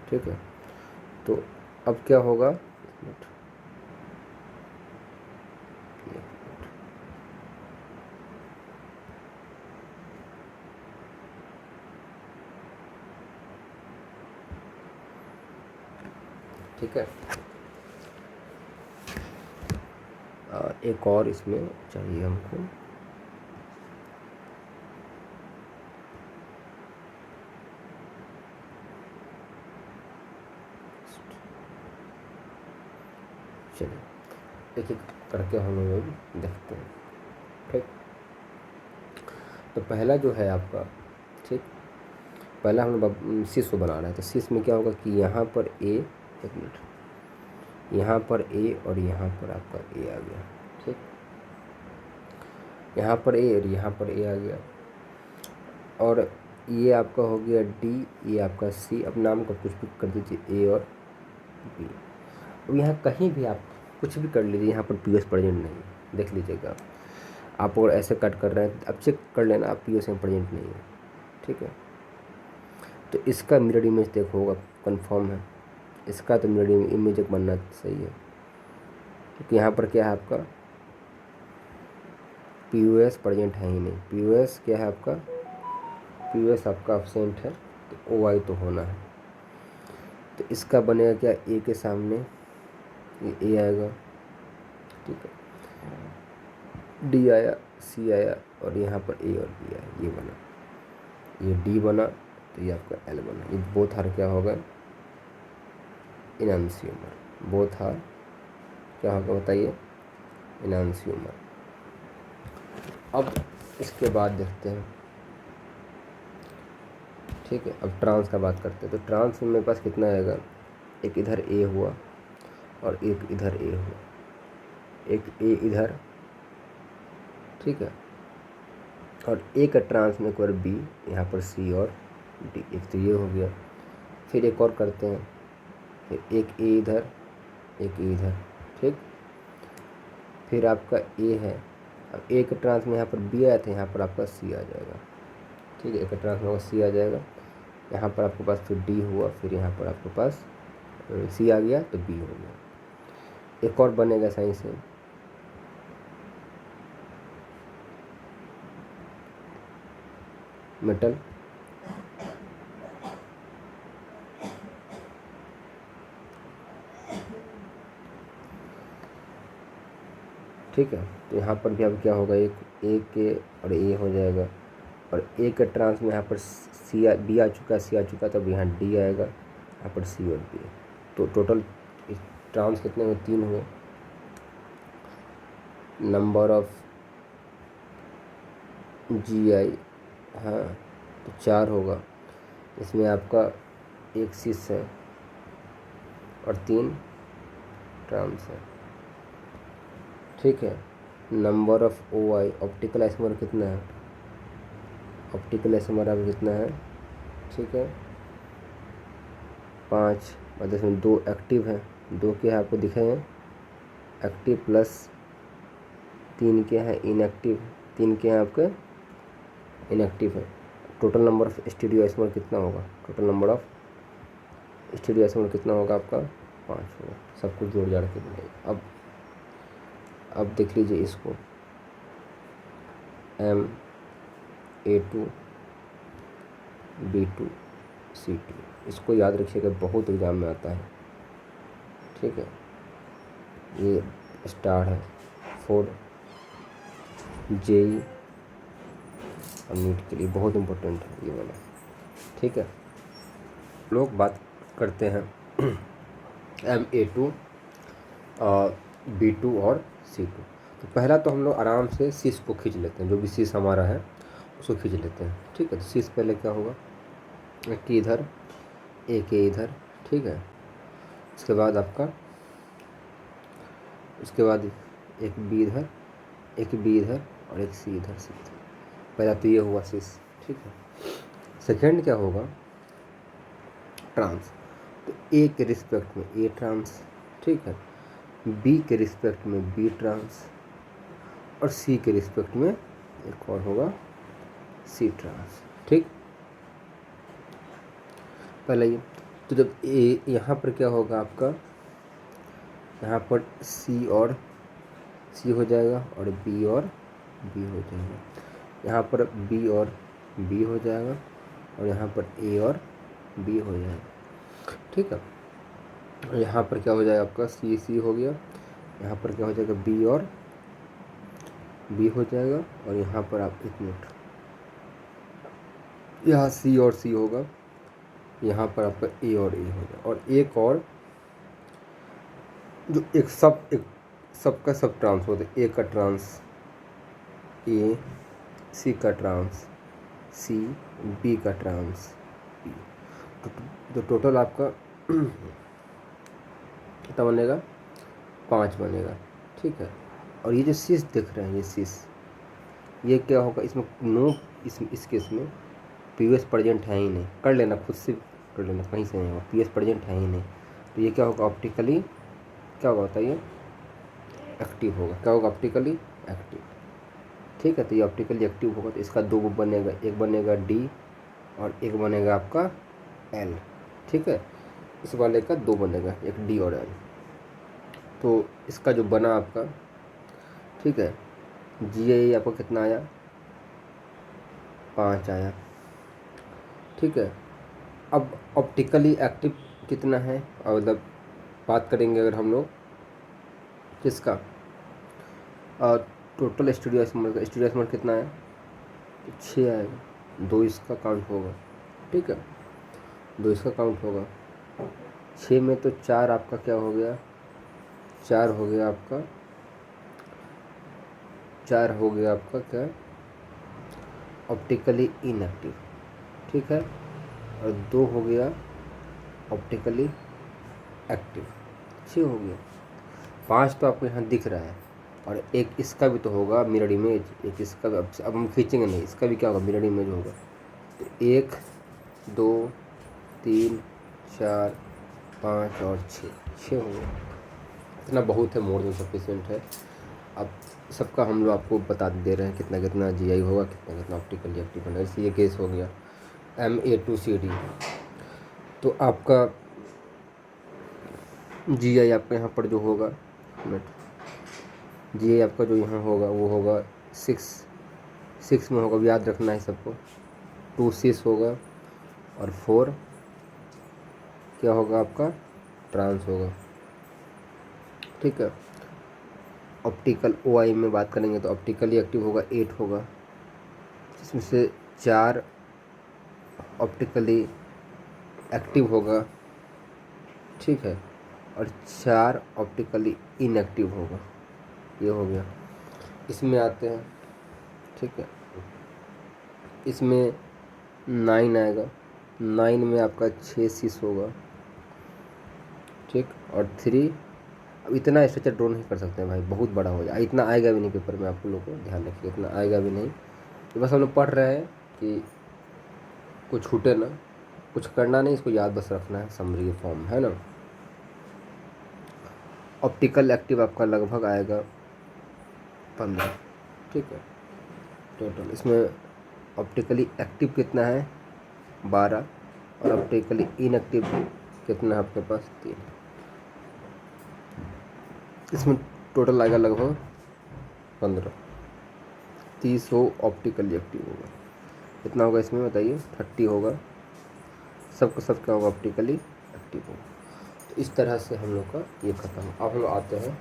ठीक है, तो अब क्या होगा, ठीक है, एक और इसमें चाहिए हमको, चलिए एक एक करके हम लोग देखते हैं। ठीक, तो पहला जो है आपका, ठीक, पहला हम लोग शीश को बना रहे हैं, तो शीश में क्या होगा कि यहाँ पर ए, एक मिनट, यहाँ पर ए और यहाँ पर आपका ए आ गया। ठीक, यहाँ पर ए और यहाँ पर ए आ गया, और ये आपका हो गया डी, ये आपका सी। अब नाम का कुछ भी कर दीजिए, ए और बी। अब यहाँ कहीं भी आप कुछ भी कर लीजिए, यहाँ पर पी एस प्रेजेंट नहीं है, देख लीजिएगा। आप अगर ऐसे कट कर रहे हैं अब चेक कर लेना, आप पी एस में प्रेजेंट नहीं है। ठीक है, तो इसका मिरर इमेज देखो होगा, कन्फर्म है, इसका तो मिरर इमेज बनना सही है, क्योंकि यहाँ पर क्या है आपका, पी ओ एस प्रेजेंट है ही नहीं। पी ओ एस क्या है आपका, पी ओ एस आपका एब्सेंट है, तो ओ आई तो होना है। तो इसका बनेगा क्या, ए के सामने ये ए आएगा। ठीक है, डी आया, सी आया, और यहाँ पर ए और बी आया, ये बना, ये डी बना, तो ये आपका एल बना। ये बोथ हार क्या होगा, इनैंसियोमर। बोथ हार क्या होगा बताइए, इनैंसियोमर। अब इसके बाद देखते हैं। ठीक है, अब ट्रांस का बात करते हैं। तो ट्रांस में मेरे पास कितना आएगा, एक इधर ए हुआ और एक इधर ए हुआ, एक ए इधर, ठीक है, और ए का ट्रांस में एक बार बी, यहाँ पर सी और डी, एक तो ये हो गया। फिर एक और करते हैं, फिर एक ए इधर, एक ए इधर। ठीक, फिर आपका ए है, अब ए का ट्रांस में यहाँ पर बी आया था, यहाँ पर आपका सी आ जाएगा। ठीक है, ए का ट्रांस में सी आ जाएगा, यहाँ पर आपके पास फिर डी हुआ, फिर यहाँ पर आपके पास सी आ गया, तो बी हो गया। एक और बनेगा सही से, मेटल, ठीक है, तो यहाँ पर भी अब क्या होगा, एक ए के और ए हो जाएगा, और ए के ट्रांस में यहाँ पर सी बी आ चुका है, सी आ चुका है, तब यहाँ डी आएगा, यहाँ पर सी और बी। तो टोटल ट्रांस कितने हुए? 3 हुए। नंबर ऑफ जी आई, हाँ तो 4 होगा। इसमें आपका 1 सिस है और 3 ट्रांस है, ठीक है। Number of O I, optical isomer कितना है? ऑप्टिकल आइसोमर आपका कितना है? ठीक है 5, मतलब इसमें 2 एक्टिव हैं, 2 के आपको दिखे हैं एक्टिव, प्लस 3 के हैं इनएक्टिव, 3 के हैं आपके इनएक्टिव है। Total number of stereo isomer कितना होगा? Total number of stereo isomer कितना होगा आपका? 5 होगा। सब कुछ जोड़ जाड़ के बनाइए। अब देख लीजिए इसको, MA2 B2 C2, इसको याद रखिएगा, बहुत एग्जाम में आता है, ठीक है। ये स्टार है 4 JEE और नीट के लिए बहुत इम्पोर्टेंट है ये वाला, ठीक है। लोग बात करते हैं MA2 B2 और C2। तो पहला तो हम लोग आराम से सीस को खींच लेते हैं, जो भी सीस हमारा है उसको खींच लेते हैं, ठीक है। तो सीस पहले क्या होगा, एक के इधर, एक के इधर, ठीक है। उसके बाद आपका, उसके बाद एक बी इधर, एक बी इधर और एक सी इधर, सी इधर। पहला तो ये हुआ सीस, ठीक है। सेकेंड क्या होगा, ट्रांस। तो ए के रिस्पेक्ट में ए ट्रांस, ठीक है। बी के रिस्पेक्ट में बी ट्रांस और सी के रिस्पेक्ट में एक और होगा सी ट्रांस, ठीक। पहले ये, तो जब ए यहाँ पर क्या होगा आपका, यहाँ पर सी और सी हो जाएगा और बी और बी हो जाएगा, यहाँ पर बी और बी हो जाएगा और यहाँ पर ए और बी हो जाएगा, ठीक है। और यहाँ पर क्या हो जाएगा आपका, सी सी हो गया, यहाँ पर क्या हो जाएगा, बी और बी हो जाएगा और यहाँ पर आप एक मिनट, यहाँ सी और सी होगा, यहाँ पर आपका ए और ए होगा। और एक और जो एक सबका सब ट्रांस होता है, ए का ट्रांस ए, सी का ट्रांस सी, बी का ट्रांस बी। तो टोटल आपका कितना बनेगा, 5 बनेगा, ठीक है। और ये जो सीस दिख रहे हैं, ये सीस, ये क्या होगा, इसमें नो, इस केस में पीएस प्रेजेंट है ही नहीं, कर लेना खुद से, कर लेना, कहीं से नहीं होगा, पीएस प्रेजेंट है ही नहीं। तो ये क्या होगा, ऑप्टिकली क्या होगा बताइए, एक्टिव होगा। क्या होगा, ऑप्टिकली एक्टिव, ठीक है। तो ये ऑप्टिकली एक्टिव होगा, तो इसका 2 बनेगा, एक बनेगा डी और एक बनेगा आपका एल, ठीक है। इस वाले का 2 बनेगा, एक डी और एल। तो इसका जो बना आपका, ठीक है, GI आपका कितना आया, 5 आया, ठीक है। अब ऑप्टिकली एक्टिव कितना है, और मतलब बात करेंगे अगर हम लोग किसका, टोटल स्टूडियो आइसोमर का, स्टूडियो आइसोमर कितना है, तो 6 आएगा, 2 इसका काउंट होगा, ठीक है, 2 इसका काउंट होगा। 6 में तो 4 आपका क्या हो गया, 4 हो गया आपका, 4 हो गया आपका क्या, ऑप्टिकली इनएक्टिव, ठीक है। और 2 हो गया ऑप्टिकली एक्टिव, 6 हो गया। 5 तो आपको यहाँ दिख रहा है, और एक इसका भी तो होगा मिरर इमेज, एक इसका भी, अब हम खींचेंगे नहीं, इसका भी क्या होगा, मिरर इमेज होगा। तो 1 2 3 4 5 और 6 हो गया। इतना बहुत है, मोर देन सफिशिएंट है। अब सबका हम लोग आपको बता दे रहे हैं कितना कितना GI होगा, कितना कितना ऑप्टिकली एक्टिव होगा। इसलिए ये केस हो गया MA2CD। तो आपका GI आपका यहाँ पर जो होगा, GI आपका जो यहाँ होगा वो होगा 6 में होगा, याद रखना है सबको। 2 6 होगा और 4 क्या होगा आपका, ट्रांस होगा, ठीक है। ऑप्टिकल OI में बात करेंगे तो ऑप्टिकली एक्टिव होगा 8 होगा, जिसमें से 4 ऑप्टिकली एक्टिव होगा, ठीक है, और 4 ऑप्टिकली इनएक्टिव होगा। ये हो गया। इसमें आते हैं, ठीक है, इसमें 9 आएगा। 9 में आपका 6 शीश होगा, ठीक, और 3। अब इतना स्ट्रक्चर ड्रॉ नहीं कर सकते हैं भाई, बहुत बड़ा हो जाए, इतना आएगा भी नहीं पेपर में, आप लोग को ध्यान रखिए, इतना आएगा भी नहीं। तो बस हम लोग पढ़ रहे हैं कि कुछ छूटे ना, कुछ करना नहीं, इसको याद बस रखना है, समरी फॉर्म है ना। ऑप्टिकल एक्टिव आपका लगभग आएगा 15, ठीक है, टोटल। इसमें ऑप्टिकली एक्टिव कितना है 12, और ऑप्टिकली इनएक्टिव कितना है आपके पास 3। इसमें टोटल आएगा लगभग 15। 30 हो ऑप्टिकली एक्टिव होगा, कितना होगा इसमें बताइए, 30 होगा, सबका सब क्या होगा, ऑप्टिकली एक्टिव होगा। तो इस तरह से हम लोग का ये खत्म। अब हम लोग आते हैं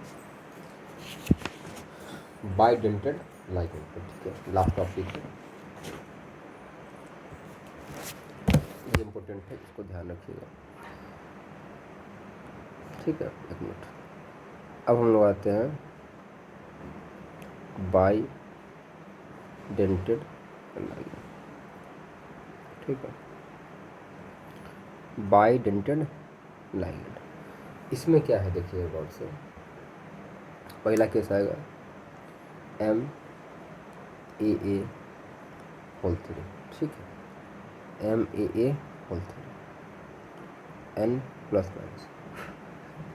बाइडेंटेड लाइगेंड पे, ठीक है, लास्ट टॉपिक है, ये इम्पोर्टेंट है, इसको ध्यान रखिएगा, ठीक है। एक मिनट, अब हम लोग आते हैं बाइडेंटेड लाइगेंड, ठीक है, बाइडेंटेड लाइगेंड। इसमें क्या है देखिए गौर से, पहला केस आएगा MAA होल 3, ठीक है, MAA होल 3 N+।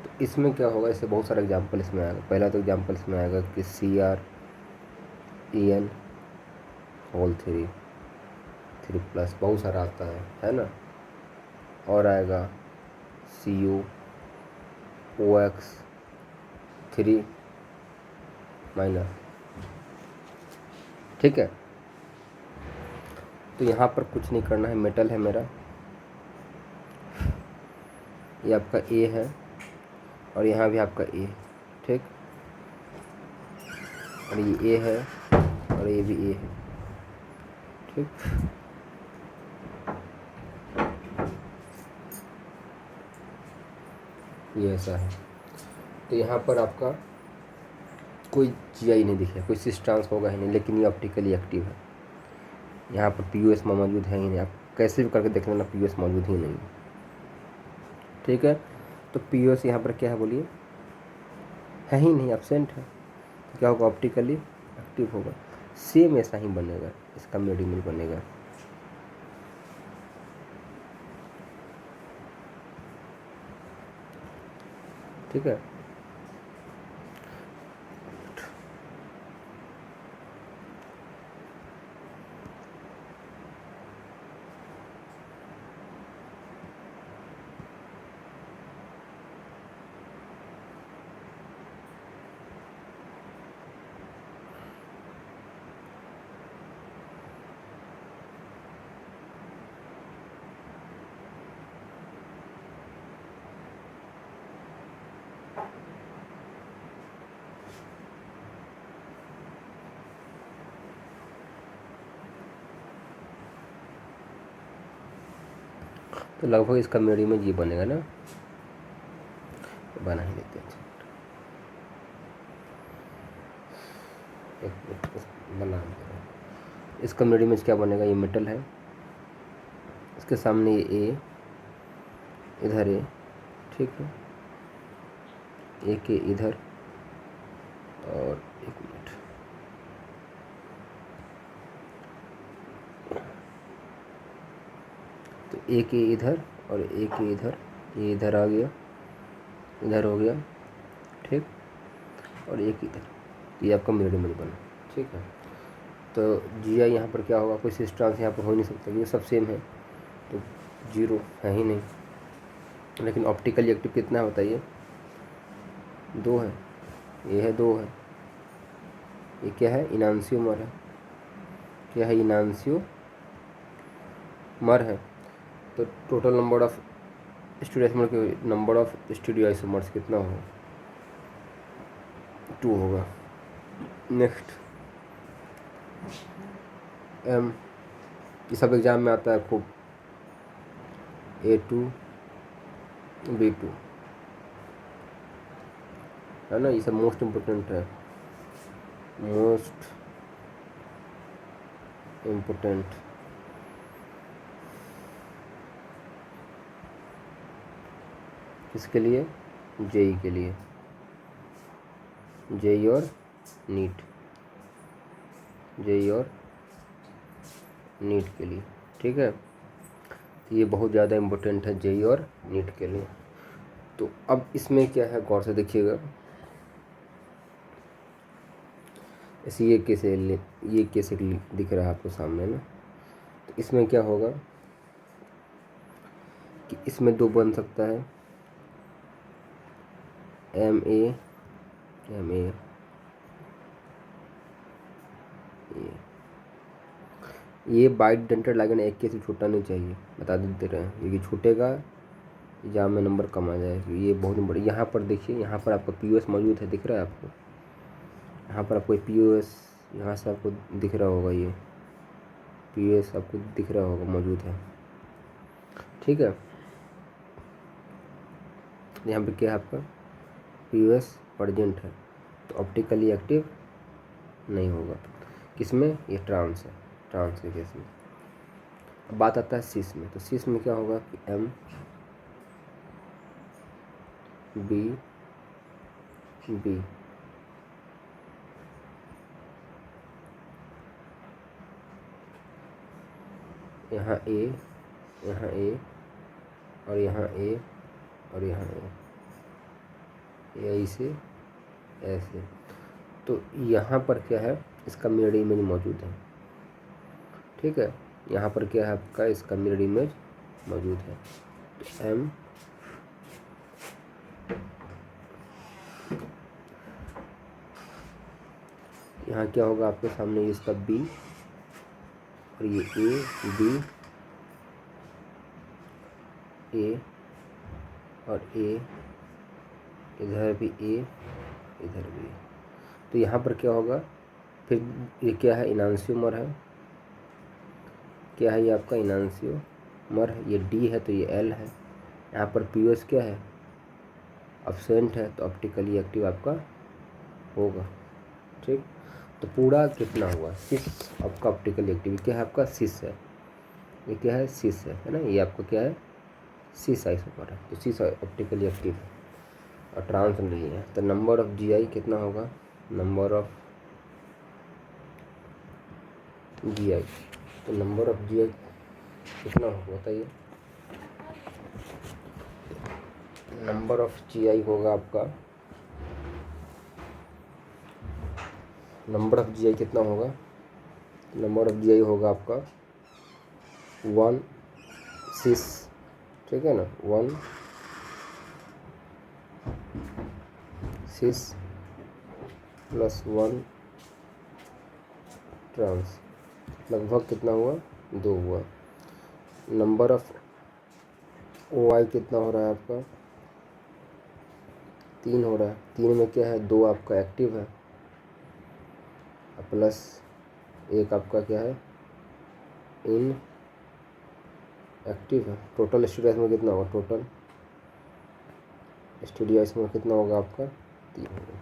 तो इसमें क्या होगा, इससे बहुत सारे एग्जाम्पल इसमें आएगा। पहला तो एग्जाम्पल इसमें आएगा कि CrEn होल 3 3+, बहुत सारा आता है ना। और आएगा CuOx 3-, ठीक है। तो यहाँ पर कुछ नहीं करना है, मेटल है मेरा, ये आपका A है, और यहाँ भी आपका A, ठीक, और ये A है, और ये भी A है, ठीक। ये ऐसा है। तो यहाँ पर आपका कोई GI नहीं दिखेगा, कोई सिस ट्रांस होगा ही नहीं, लेकिन ये ऑप्टिकली एक्टिव है। यहाँ पर POS मौजूद है ही नहीं, आप कैसे भी करके देख लेना, POS मौजूद ही नहीं, ठीक है। तो POS यहाँ पर क्या है बोलिए, है ही नहीं, एब्सेंट है। तो क्या होगा, ऑप्टिकली एक्टिव होगा। सेम ऐसा ही बनेगा, इसका मेडिमल बनेगा, ठीक है। तो लगभग इसका मेडिमल ये बनेगा ना, बना ही देते हैं, बना देते हैं। इसका मेड इमेज क्या बनेगा, ये मेटल है, इसके सामने ये A, इधर A, ठीक है, A के इधर, और एक मिनट, तो A के इधर और A के इधर, ये इधर आ गया, इधर हो गया, ठीक, और एक इधर, ये आपका मेडिमल बना, ठीक है। तो GI यहाँ पर क्या होगा, कोई सिस ट्रांस यहाँ पर हो नहीं सकता, ये सब सेम है, तो 0 है ही नहीं। लेकिन ऑप्टिकली एक्टिव कितना है बताइए, 2 है, ये है 2 है, ये क्या है, इनांसियोमर है, क्या है, इनांसियोमर है। तो टोटल नंबर ऑफ स्टीरियोआइसोमर के नंबर ऑफ स्टीरियोआइसोमर्स कितना होगा, 2 होगा। नेक्स्ट M ये सब एग्ज़ाम में आता है खूब। A2 B2 है ना, ये सब मोस्ट इम्पोर्टेंट है, मोस्ट इम्पोर्टेंट। किसके लिए? जेई के लिए, जेई और नीट, जेई और नीट के लिए। ठीक है, ये बहुत ज़्यादा इम्पोर्टेंट है जेई और नीट के लिए। तो अब इसमें क्या है, गौर से देखिएगा। ऐसे ये कैसे दिख रहा है आपको सामने ना। तो इसमें क्या होगा कि इसमें दो बन सकता है, MA ये बाइट डेंटेड लाइगेंड एक के से छूटना नहीं चाहिए, बता देते रहे, क्योंकि छूटेगा एग्जाम में नंबर कम आ जाएगा। ये बहुत बड़ी, यहाँ पर देखिए, यहाँ पर आपका POS मौजूद है, दिख रहा है आपको? यहाँ पर आपको POS, यहाँ से आपको दिख रहा होगा, ये POS आपको दिख रहा होगा, मौजूद है। ठीक है, यहाँ पे क्या है आपका POS प्रेजेंट है, तो ऑप्टिकली एक्टिव नहीं होगा। किसमें? ये ट्रांस है, ट्रांस के केस में। अब बात आता है सिस में। तो सिस में क्या होगा कि MB यहाँ A, यहाँ A और यहाँ A और यहाँ A ऐसे ऐसे। तो यहाँ पर क्या है, इसका मिरर इमेज मौजूद है। ठीक है, यहाँ पर क्या है आपका, इसका मिरर इमेज मौजूद है। तो M यहाँ क्या होगा आपके सामने, इसका B और ये A और A, इधर भी A, इधर भी। तो यहाँ पर क्या होगा फिर, ये क्या है, इनांशियोमर है। क्या है ये आपका इनांशियोमर है, ये D है तो ये L है। यहाँ पर POS क्या है, अब्सेंट है, तो ऑप्टिकली एक्टिव आपका होगा। ठीक, तो पूरा कितना हुआ, सिस आपका ऑप्टिकली एक्टिव। क्या है आपका सिस है, ये क्या है सिस है ना, ये आपका क्या है सिस आइसोमर है। तो सिस ऑप्टिकली एक्टिव है और ट्रांस नहीं है। तो नंबर ऑफ GI कितना होगा, नंबर ऑफ GI, तो नंबर ऑफ GI कितना होगा बताइए। नंबर ऑफ GI होगा आपका, नंबर ऑफ GI कितना होगा, नंबर ऑफ GI होगा आपका 1 सिस। ठीक है ना, 1 सिस प्लस 1 ट्रांस, लगभग कितना हुआ, 2 हुआ। नंबर ऑफ OI कितना हो रहा है आपका, 3 हो रहा है। 3 में क्या है, 2 आपका एक्टिव है प्लस 1 आपका क्या है इन एक्टिव है। टोटल स्टूडियो में कितना होगा, टोटल स्टूडियो में कितना होगा आपका 3 होगा।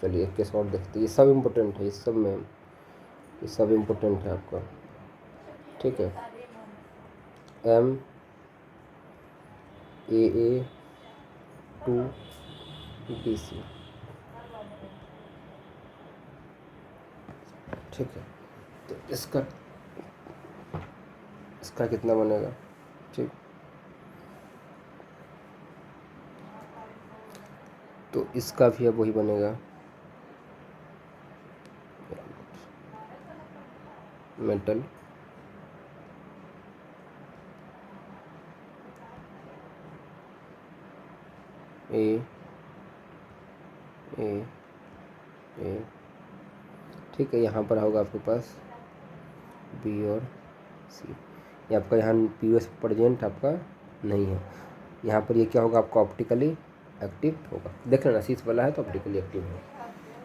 चलिए एक केस और देखते हैं, ये सब इम्पोर्टेंट है, इस सब में ये सब इम्पोर्टेंट है आपका। ठीक है, MAA2BC। ठीक है, तो इसका कितना बनेगा। ठीक, तो इसका भी अब वही बनेगा, मेटल A A A। ठीक है, यहाँ पर होगा आपके पास B और C। ये आपका यहाँ POS प्रेजेंट आपका नहीं है। यहाँ पर ये क्या होगा आपका ऑप्टिकली एक्टिव होगा। देख लेना, सिस वाला है तो ऑप्टिकली एक्टिव है।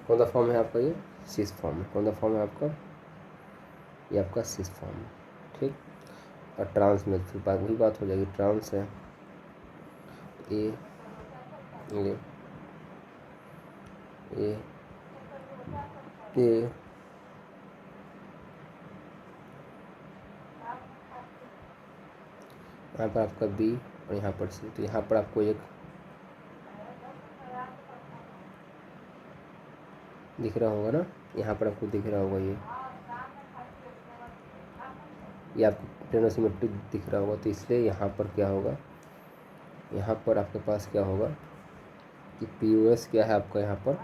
कौन सा फॉर्म है आपका, ये सिस फॉर्म है। कौन सा फॉर्म है आपका, ये आपका सिस फॉर्म है। ठीक, और ट्रांस में फिर बात वही बात हो जाएगी, ट्रांस है ए ए ए ए यहाँ पर आपका बी और यहाँ पर सी। तो यहाँ पर आपको एक दिख रहा होगा ना, यहाँ पर आपको दिख रहा होगा ये आपको प्लेनो सिमेट्रिक दिख रहा होगा। तो इसलिए यहाँ पर क्या होगा, यहाँ पर आपके पास क्या होगा कि POS क्या है आपका यहाँ पर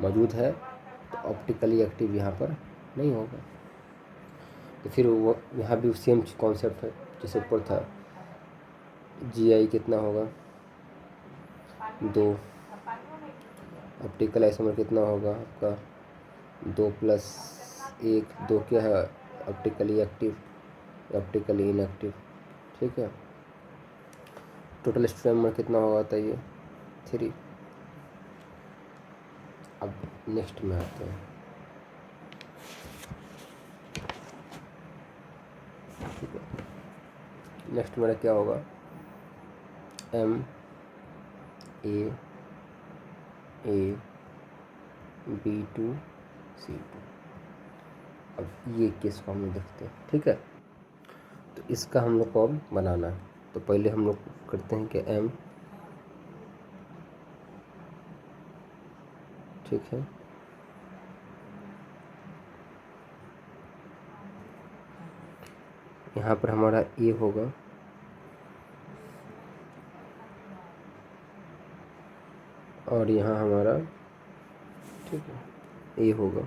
मौजूद है, तो ऑप्टिकली एक्टिव यहाँ पर नहीं होगा। तो फिर वो यहाँ भी सेम कॉन्सेप्ट है जैसे ऊपर था। GI कितना होगा 2, ऑप्टिकल आइसोमर कितना होगा आपका 2 + 1, 2 क्या है ऑप्टिकली एक्टिव, ऑप्टिकली इनएक्टिव, ठीक है। टोटल स्ट्रैंड कितना होगा बताइए 3। अब नेक्स्ट में आते हैं, ठीक है। नेक्स्ट मेरा क्या होगा MA B2 C2। अब ये किस फॉर्म में देखते हैं, ठीक है। तो इसका हम लोग को अब बनाना है। तो पहले हम लोग करते हैं कि M, ठीक है, यहाँ पर हमारा A होगा और यहाँ हमारा, ठीक है, A होगा,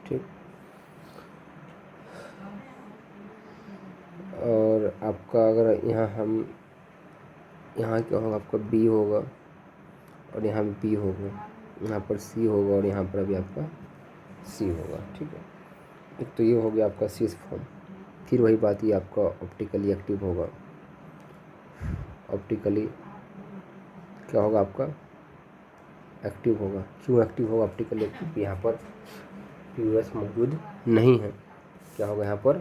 ठीक। और आपका अगर यहाँ क्या होगा आपका B होगा और यहाँ B होगा, यहाँ पर C होगा और यहाँ पर भी आपका C होगा, ठीक है। एक तो ये हो गया आपका सिस फॉर्म। फिर वही बात, ये आपका ऑप्टिकली एक्टिव होगा। ऑप्टिकली क्या होगा आपका एक्टिव होगा। क्यों एक्टिव होगा ऑप्टिकली एक्टिव, यहाँ पर POS मौजूद नहीं है। क्या होगा यहाँ पर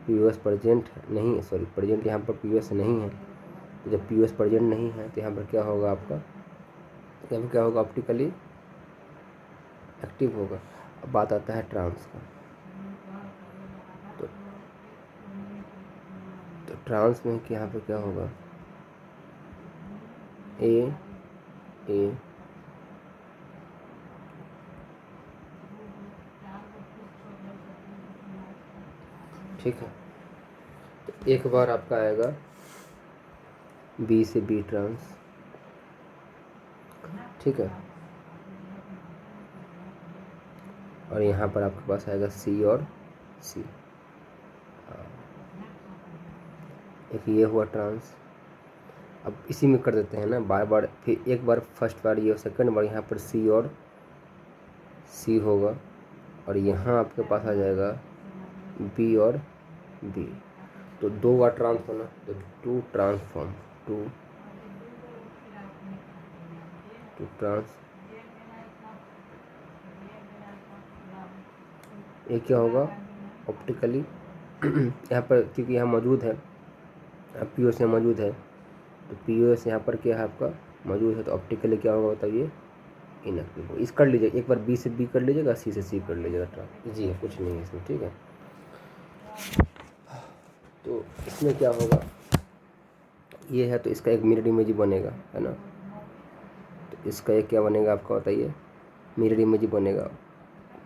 POS प्रेजेंट नहीं, सॉरी प्रेजेंट यहाँ पर POS नहीं है। तो जब POS प्रेजेंट नहीं है तो यहाँ पर क्या होगा आपका, यहाँ पर क्या होगा ऑप्टिकली एक्टिव होगा। अब बात आता है ट्रांस का। तो ट्रांस में कि यहाँ पर क्या होगा A ठीक है। तो एक बार आपका आएगा B से B ट्रांस, ठीक है। और यहाँ पर आपके पास आएगा C और C। एक ये हुआ ट्रांस। अब इसी में कर देते हैं ना बार बार, फिर एक बार फर्स्ट बार ये और सेकंड बार यहाँ पर C और C होगा और यहाँ आपके पास आ जाएगा B और B। तो 2 बार ट्रांस होना, तो 2 ट्रांसफॉर्म, 2 ट्रांस। ये क्या होगा ऑप्टिकली यहाँ पर क्योंकि यहाँ मौजूद है POS यहाँ मौजूद है, तो POS यहाँ पर क्या है आपका मौजूद है। तो ऑप्टिकली क्या होगा बताइए इनएक्टिव होगा। इस कर लीजिए एक बार B से B कर लीजिएगा, C से C कर लीजिएगा। ट्रांस जी है, कुछ नहीं है इसमें, ठीक है। तो इसमें क्या होगा, ये है तो इसका एक मिरर इमेज बनेगा, है ना। तो इसका एक क्या बनेगा आपका बताइए मिरर इमेज बनेगा।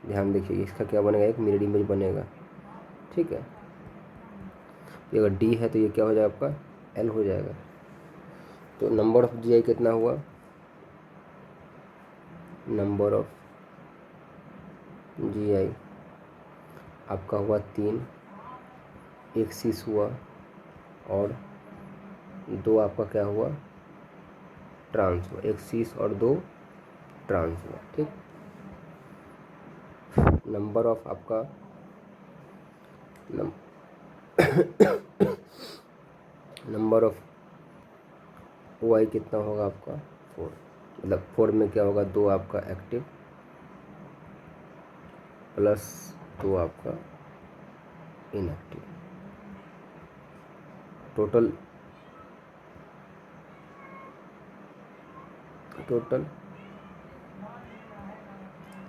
ध्यान देखिए इसका क्या बनेगा, एक मिरर इमेज बनेगा, ठीक है। ये अगर D है तो ये क्या हो जाएगा आपका L हो जाएगा। तो नंबर ऑफ GI कितना हुआ, नंबर ऑफ GI आपका हुआ 3, एक सिस हुआ और 2 आपका क्या हुआ ट्रांस हुआ। एक सिस और 2 ट्रांस हुआ, ठीक। नंबर ऑफ आपका नंबर ऑफ Y कितना होगा आपका 4, मतलब 4 में क्या होगा 2 आपका एक्टिव प्लस 2 आपका इनएक्टिव। टोटल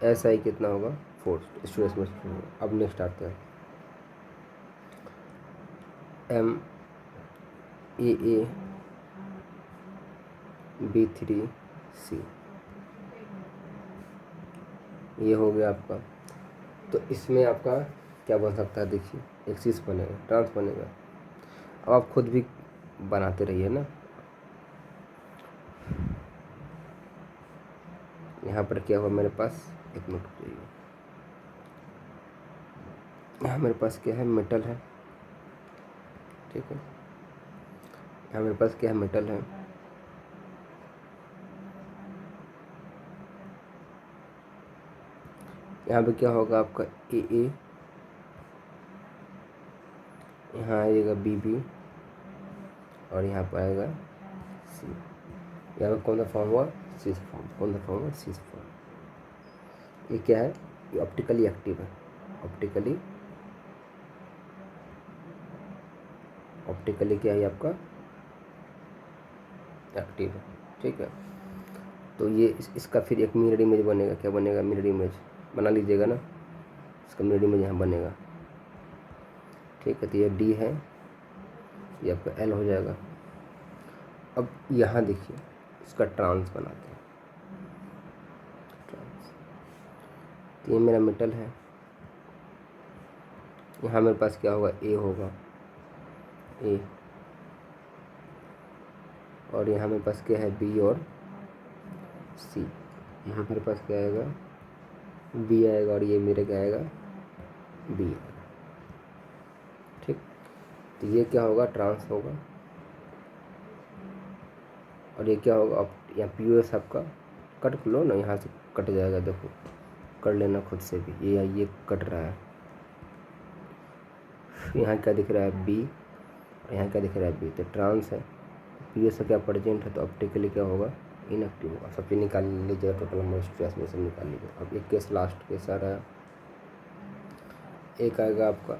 एस आई कितना होगा 4 स्टूडेंट्स में। अब नेक्स्ट आते हैं एम ए B3C, ये हो गया आपका। तो इसमें आपका क्या बन सकता है, देखिए एक्सिस बनेगा, ट्रांस बनेगा। अब आप खुद भी बनाते रहिए ना। यहाँ पर क्या हुआ मेरे पास, एक मिनट रुकिए। यहाँ मेरे पास क्या है, मेटल है, ठीक है। यहाँ मेरे पास क्या है, मेटल है। यहाँ पे क्या होगा आपका ए, यहाँ आएगा BB और यहाँ पर आएगा C। यहाँ पर कौन सा फॉर्म हुआ, सिस फॉर्म। कौन सा फॉर्म हुआ, सिस फॉर्म। ये क्या है, ये ऑप्टिकली एक्टिव है। ऑप्टिकली क्या है आपका, एक्टिव है, ठीक है। तो ये इसका फिर एक मिरर इमेज बनेगा। क्या बनेगा, मिरर इमेज बना लीजिएगा ना। इसका मिरर इमेज यहाँ बनेगा, ठीक है। तो ये D है, ये आपका L हो जाएगा। अब यहाँ देखिए इसका ट्रांस बनाते हैं। ट्रांस, तो ये मेरा मेटल है। यहाँ मेरे पास क्या होगा, A होगा, A। और यहाँ मेरे पास क्या है, B और C। यहाँ मेरे पास क्या आएगा, B आएगा और ये मेरे क्या आएगा, B आएगा, ठीक। तो ये क्या होगा, ट्रांस होगा। और ये क्या होगा, अब यहाँ POS आपका कट लो ना, यहाँ से कट जाएगा, देखो कर लेना खुद से भी। ये कट रहा है। यहाँ क्या दिख रहा है, B, और यहाँ क्या दिख रहा है, B। तो ट्रांस है, POS का क्या प्रेजेंट है, तो ऑप्टिकली क्या होगा, इनएक्टिव होगा। सब चीज़ निकाल लीजिएगा, टोटल नंबर ऑफ स्ट्रेस में सब निकाल लीजिएगा। अब एक केस, लास्ट केस आ रहा है, एक आएगा आपका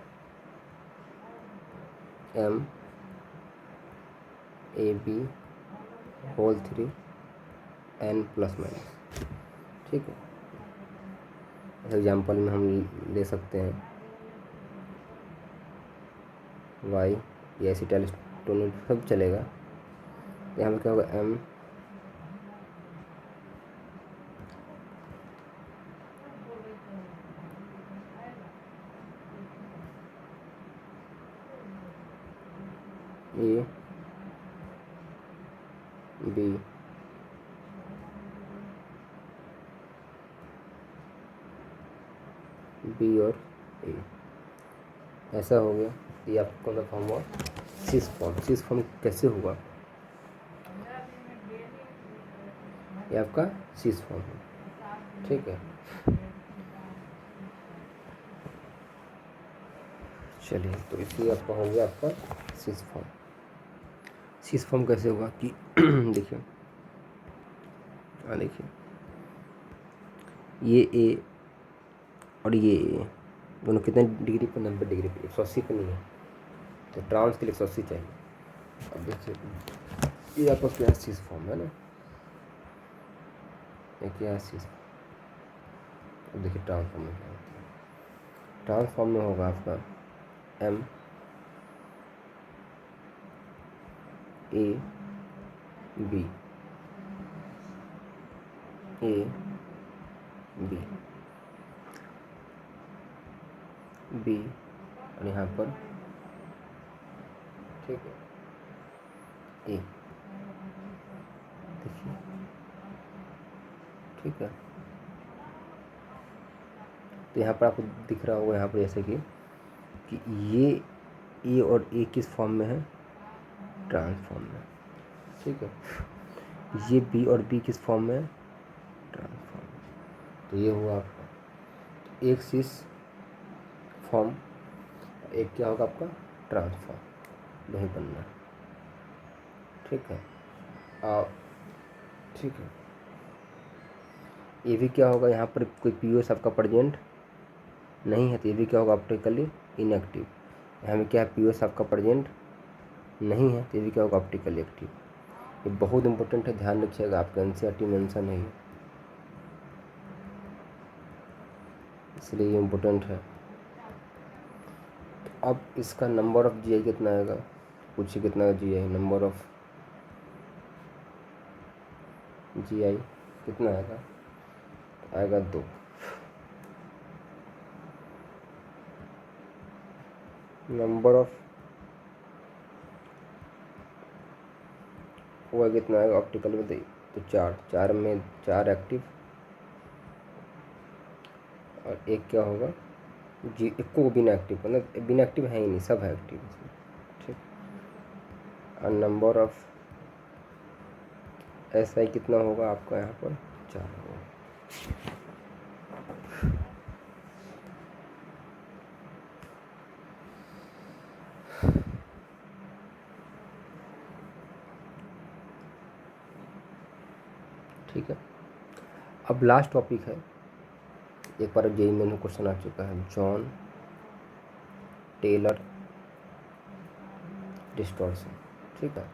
MAB3 N+-, ठीक है। एग्जाम्पल में हम ले सकते हैं Y, ये एसिटाइल सब चलेगा। यहाँ पर क्या होगा, M A B B और A, ऐसा हो गया। ये आपका कौन सा फॉर्म हुआ, सिस फॉर्म। सिस फॉर्म कैसे हुआ, ये आपका सिस फॉर्म है, ठीक है। चलिए, तो इसलिए आपका हो गया आपका सिस फॉर्म। सिस फॉर्म कैसे हुआ कि देखिए, देखिए ये A और ये A दोनों कितने डिग्री पर, 90 डिग्री पर, 180 पर नहीं है। तो ट्रांस के लिए 180 चाहिए। अब देखिए ये आपका क्या है, सिस फॉर्म है ना, ये क्या है, सिस। अब देखिए ट्रांसफॉर्म में क्या होता है। ट्रांसफॉर्म में होगा आपका M A B A B B और यहाँ पर, ठीक है, A, देखिए, ठीक है। तो यहाँ पर आपको दिख रहा होगा, यहाँ पर जैसे कि ये A और A किस फॉर्म में है, ट्रांसफॉर्म में, ठीक है। ये B और B किस फॉर्म में है, ट्रांसफॉर्म। तो ये हुआ आपका एक सिस फॉर्म, एक क्या होगा आपका ट्रांसफॉर्म, नहीं बनना, ठीक है। ठीक है, ये भी क्या होगा, यहाँ पर कोई POS आपका प्रेजेंट नहीं है, तो ये भी क्या होगा, ऑप्टिकली इनएक्टिव। यहाँ में क्या है, पीओएस आपका प्रेजेंट नहीं है, तो ये भी क्या होगा, ऑप्टिकली एक्टिव। ये बहुत इंपॉर्टेंट है, ध्यान रखिएगा, आपका एनसीईआरटी मेंशन है, इसलिए ये इम्पोर्टेंट है। तो अब इसका नंबर ऑफ जीआई कितना आएगा, पूछिए कितना जीआई, नंबर ऑफ जीआई कितना आएगा, आएगा 2। नंबर ऑफ हुआ कितना आएगा ऑप्टिकल में, तो 4 में 4 एक्टिव और एक क्या होगा जी, एक को बिना एक्टिव, मतलब बिना एक्टिव है ही नहीं, सब है एक्टिव इसमें, ठीक। और नंबर ऑफ SI कितना होगा आपका यहाँ पर, 4 होगा। ठीक है, अब लास्ट टॉपिक है, एक बार जेईई में क्वेश्चन आ चुका है, जॉन टेलर डिस्टॉर्शन। ठीक है,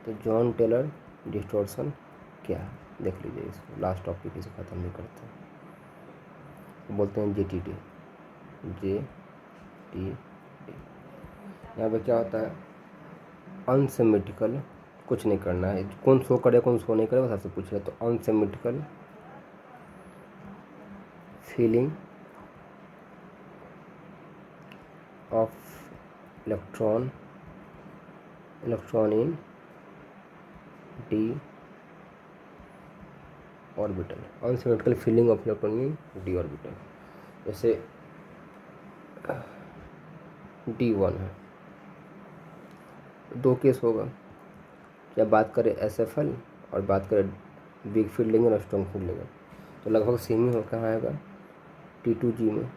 तो जॉन टेलर डिस्टॉर्शन क्या है, देख लीजिए इसको, लास्ट टॉपिक इसे ख़त्म नहीं करते हैं, बोलते हैं JTD। यहाँ पे क्या होता है, अनसिमेट्रिकल, कुछ नहीं करना है, कौन शो करे कौन शो नहीं करे बस आपसे पूछ रहे, तो unsymmetrical feeling of electron in d orbital, unsymmetrical feeling of electron in d orbital. जैसे D1 है, 2 केस होगा, जब बात करें SFL और बात करें वीक फील्ड लिगेंड और स्ट्रॉन्ग फील्ड लिगेंड, तो लगभग सेम ही हो, कहाँ आएगा, T2G में,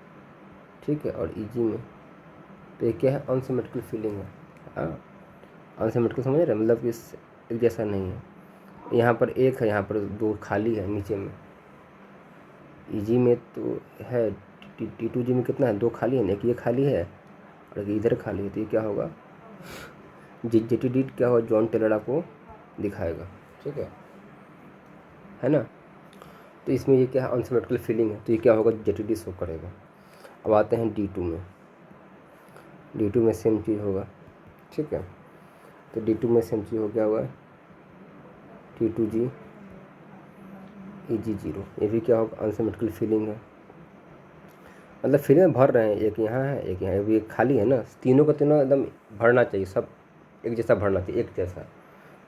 ठीक है, और EG में। तो ये क्या है, अनसिमेट्रिकल फीलिंग है, हाँ, अनसिमेट्रिकल समझ रहे, मतलब इस एक जैसा नहीं है, यहाँ पर एक है, यहाँ पर 2 खाली है नीचे में, EG में तो है, T2G में कितना है, 2 खाली है, एक ये खाली है और एक इधर खाली है, तो ये क्या होगा, JTD क्या होगा, जॉन टेलर आपको दिखाएगा, ठीक है ना। तो इसमें ये क्या है, अनसिमेट्रिकल फीलिंग है, तो ये क्या होगा, JTD शो करेगा। अब आते हैं D2 में, D2 में सेम चीज़ होगा, ठीक है, तो D2 में सेम चीज़ हो गया हुआ है, T2G EG 0, ये भी क्या होगा, अनसिमेट्रिकल फीलिंग है, मतलब फीलिंग भर रहे हैं, एक यहाँ है एक यहाँ, एक खाली है ना, तीनों का तीनों एकदम भरना चाहिए, सब एक जैसा भरना चाहिए, एक जैसा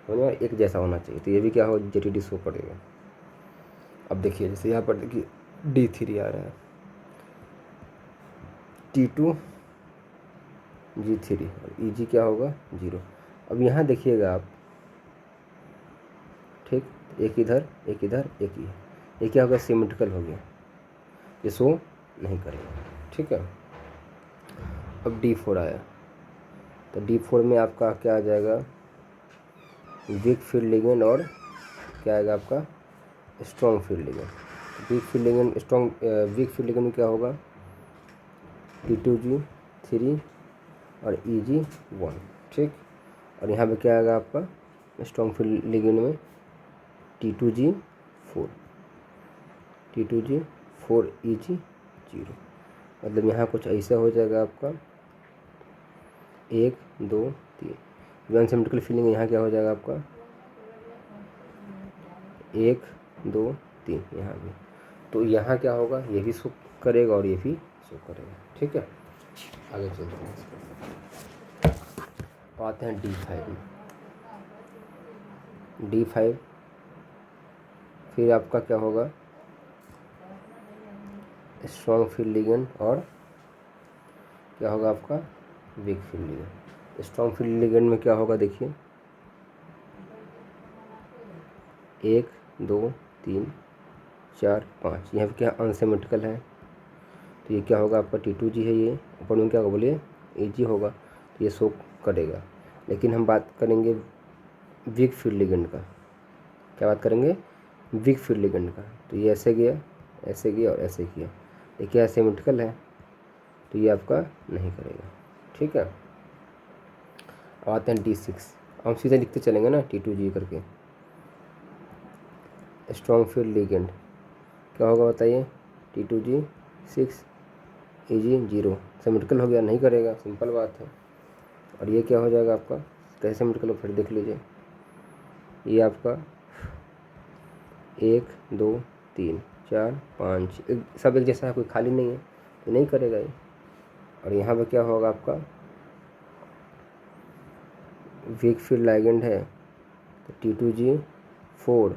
होना, एक जैसा होना चाहिए, तो ये भी क्या हो, JTD शो करेगा। अब देखिए, जैसे यहाँ पर देखिए D3 आ रहा है, T2 G3 और EG क्या होगा, 0। अब यहाँ देखिएगा आप, ठीक, एक इधर एक इधर एक ही, ये क्या होगा, सिमेट्रिकल हो गया, ये शो नहीं करेगा, ठीक है। अब D4 आया, तो D4 में आपका क्या आ जाएगा, वीक फील्ड लिगेंड और क्या आएगा आपका, strong field ligand. Weak field ligand weak field ligand में क्या होगा, T2G 3 और EG 1, ठीक। और यहाँ पे क्या आएगा आपका, स्ट्रॉन्ग फील्ड लिगेंड में T2G 4 EG 0, मतलब यहाँ कुछ ऐसा हो जाएगा आपका 1 2 3, जो अनसिमेट्रिकल फीलिंग है, यहाँ क्या हो जाएगा आपका 1 2 3 यहाँ भी, तो यहाँ क्या होगा, ये भी शो करेगा और ये भी शो करेगा, ठीक है। आगे चलते हैं, तो आते हैं D5 फिर आपका क्या होगा, स्ट्रॉन्ग फील्ड लिगेंड और क्या होगा आपका, weak field ligand. Strong field ligand में क्या होगा, देखिए 1 2 3 4 5, यहाँ पे क्या अनसिमेट्रिकल है, तो ये क्या होगा आपका T2G है, ये ऊपर में क्या होगा बोलिए, EG होगा, तो ये शो करेगा। लेकिन हम बात करेंगे वीक फील्ड लिगेंड का, क्या बात करेंगे, वीक फील्ड लिगेंड का, तो ये ऐसे गया और ऐसे किया, ये क्या सिमेट्रिकल है, तो ये आपका नहीं करेगा, ठीक है। अब आते हैं D6। हम सीधे लिखते चलेंगे ना T2G करके। स्ट्रॉन्ग फील्ड लिगेंड क्या होगा बताइए। T2G6 EG 0 सिमेट्रिकल हो गया, नहीं करेगा, सिंपल बात है। और ये क्या हो जाएगा आपका, कैसे सिमेट्रिकल हो फिर देख लीजिए। ये आपका 1 2 3 4 5 सब एक जैसा है, कोई खाली नहीं है तो नहीं करेगा ये। और यहाँ पे क्या होगा आपका वीक फील्ड लाइगेंड है तो T2G4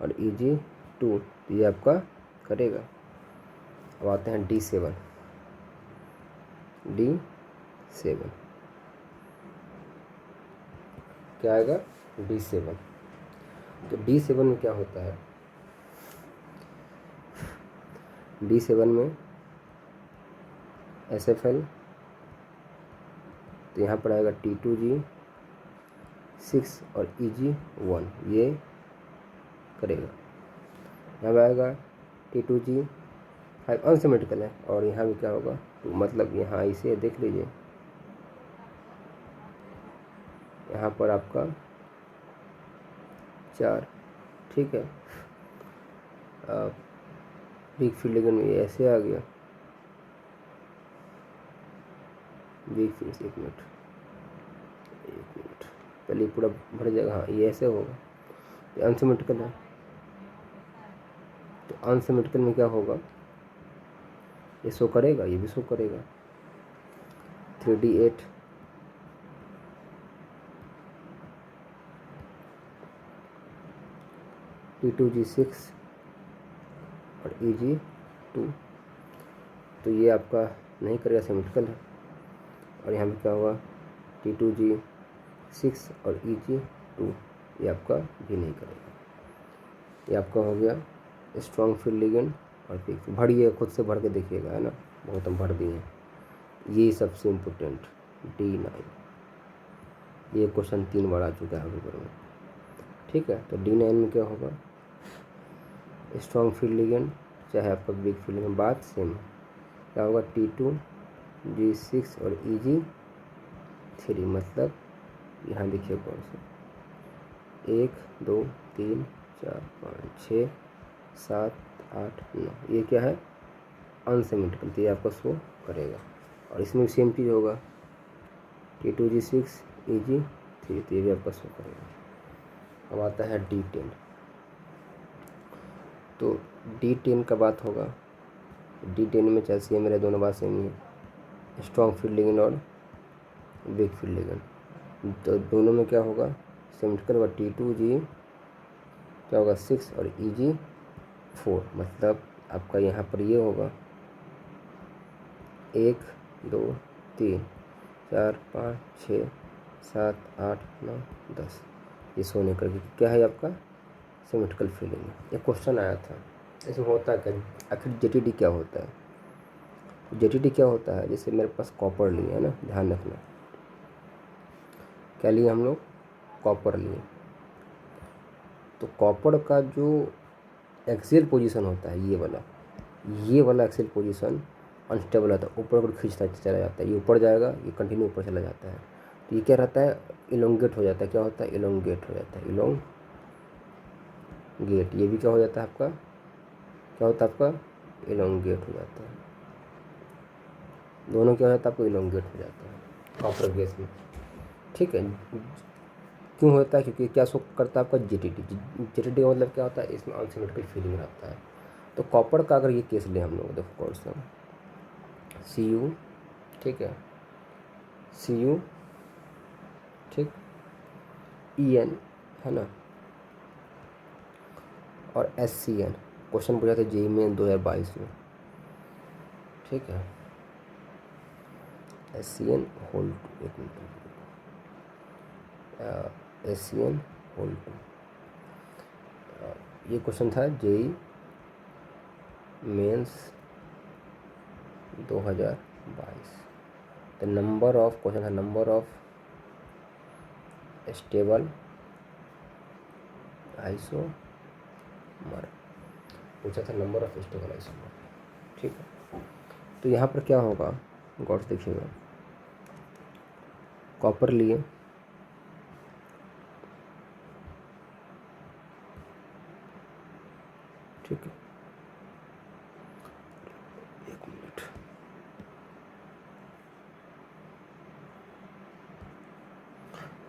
और EG2 तो ये आपका करेगा। अब आते हैं D7। क्या आएगा D7। तो D7 में क्या होता है, D7 में SFL तो यहाँ पर आएगा T2G6 और EG1 ये करेगा। यहाँ पर आएगा T2G5 अनसिमेट्रिकल है और यहाँ भी क्या होगा 2, मतलब यहाँ इसे देख लीजिए, यहाँ पर आपका 4, ठीक है। वीक फील्ड लेकिन ये ऐसे आ गया, वीक फील्ड एक मिनट पहले पूरा भर जाएगा। हाँ ये ऐसे होगा, ये अनसिमेट्रिकल है तो अनसिमेट्रिकल में क्या होगा, ये शो करेगा, ये भी शो करेगा। 3D8 T2G6 और EG2 तो ये आपका नहीं करेगा, सिमेट्रिकल है। और यहाँ पे क्या होगा T2G6 और EG2 ये आपका भी नहीं करेगा। ये आपका हो गया स्ट्रॉन्ग फील्ड लिगेंड और फिक्स। भरिए खुद से भर के देखिएगा, है ना, बहुत हम भर दिए हैं। ये सबसे इम्पोर्टेंट D9, ये क्वेश्चन 3 बार आ चुका है पेपर में, ठीक है। तो D9 में क्या होगा, स्ट्रॉन्ग फील्ड लिगेंड चाहे आपका वीक फील्ड लिगेंड, बात सेम है। क्या होगा T2G6 और EG3 मतलब यहाँ देखिए कौन सा 1 2 3 4 5 6 7 8 9 ये क्या है अनसिमेट्रिकल, तो ये आपको शो करेगा। और इसमें भी सेम चीज़ होगा T2G6 EG3 तो ये भी आपका शो करेगा। अब आता है D10। तो D10 का बात होगा, D10 में चलती है मेरे दोनों बात सेम ही है, स्ट्रॉन्ग फील्ड लिगेंड और वीक फील्ड लिगेंड। तो दोनों में क्या होगा सिमेट्रिकल होगा, T2G क्या होगा 6 और EG4 मतलब आपका यहाँ पर ये होगा 1 2 3 4 5 6 7 8 9 10 ये सोने करके क्या है आपका सिमेट्रिकल फील्डिंग है। ये क्वेश्चन आया था, इसमें होता है क्या, आखिर JTD क्या होता है। JTD क्या होता है, जैसे मेरे पास कॉपर लिए है ना, ध्यान रखना, क्या लिए हम लोग, कॉपर लिए। तो कॉपर का जो एक्सियल पोजीशन होता है ये वाला एक्सियल पोजीशन अनस्टेबल होता है, ऊपर को खींचता चला जाता है, ये ऊपर जाएगा, ये कंटिन्यू ऊपर चला जाता है। तो ये क्या रहता है इलोंगेट हो जाता है, क्या होता है इलोंगेट हो जाता है, इलोंगेट। ये भी क्या हो जाता है आपका, क्या होता है आपका इलोंगेट हो जाता है, दोनों क्या हो जाता है आपको इलोंगेट हो जाता है कॉपर गैस में, ठीक है। क्यों होता है, क्योंकि क्या शो करता है आपका JTD का मतलब क्या होता है, इसमें अनसिमेट्रिकल फीलिंग रहता है। तो कॉपर का अगर ये केस लें हम लोग, देखो कौन सा Cu, ठीक है, Cu ठीक, En है ना, और SCN क्वेश्चन पूछा था JEE में 2022 में, ठीक है। SCN होल 2 एक मिनट, SCN होल 2 ये क्वेश्चन था JEE mains 2022। The number of question था नंबर ऑफ स्टेबल आइसोमर, पूछा था नंबर ऑफ स्टेबल आइसोमर, ठीक है। तो यहाँ पर क्या होगा गौर से देखिएगा, कॉपर लिए, ठीक है, एक मिनट,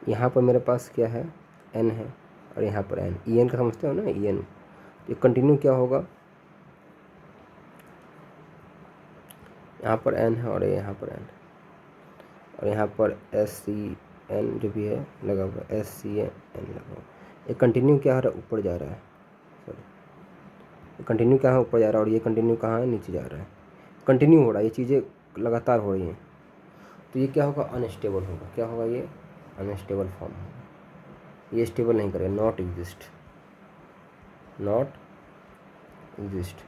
यहाँ पर मेरे पास क्या है, एन है, और यहाँ पर एन, ई एन का समझते हो ना, ई एन, ये कंटिन्यू क्या होगा, यहाँ पर एन है और यहाँ पर एन, और यहाँ पर एस सी एन जो भी है लगा हुआ, एस सी एन लगा हुआ, ये कंटिन्यू क्या हो रहा है, ऊपर जा रहा है, सॉरी, कंटिन्यू क्या है, ऊपर जा रहा है, और ये कंटिन्यू कहाँ है, नीचे जा रहा है, कंटिन्यू हो रहा है, ये चीज़ें लगातार हो रही हैं, तो ये क्या होगा, अनस्टेबल होगा, क्या होगा, ये अनस्टेबल फॉर्म होगा, ये स्टेबल नहीं करेगा, not exist, not exist,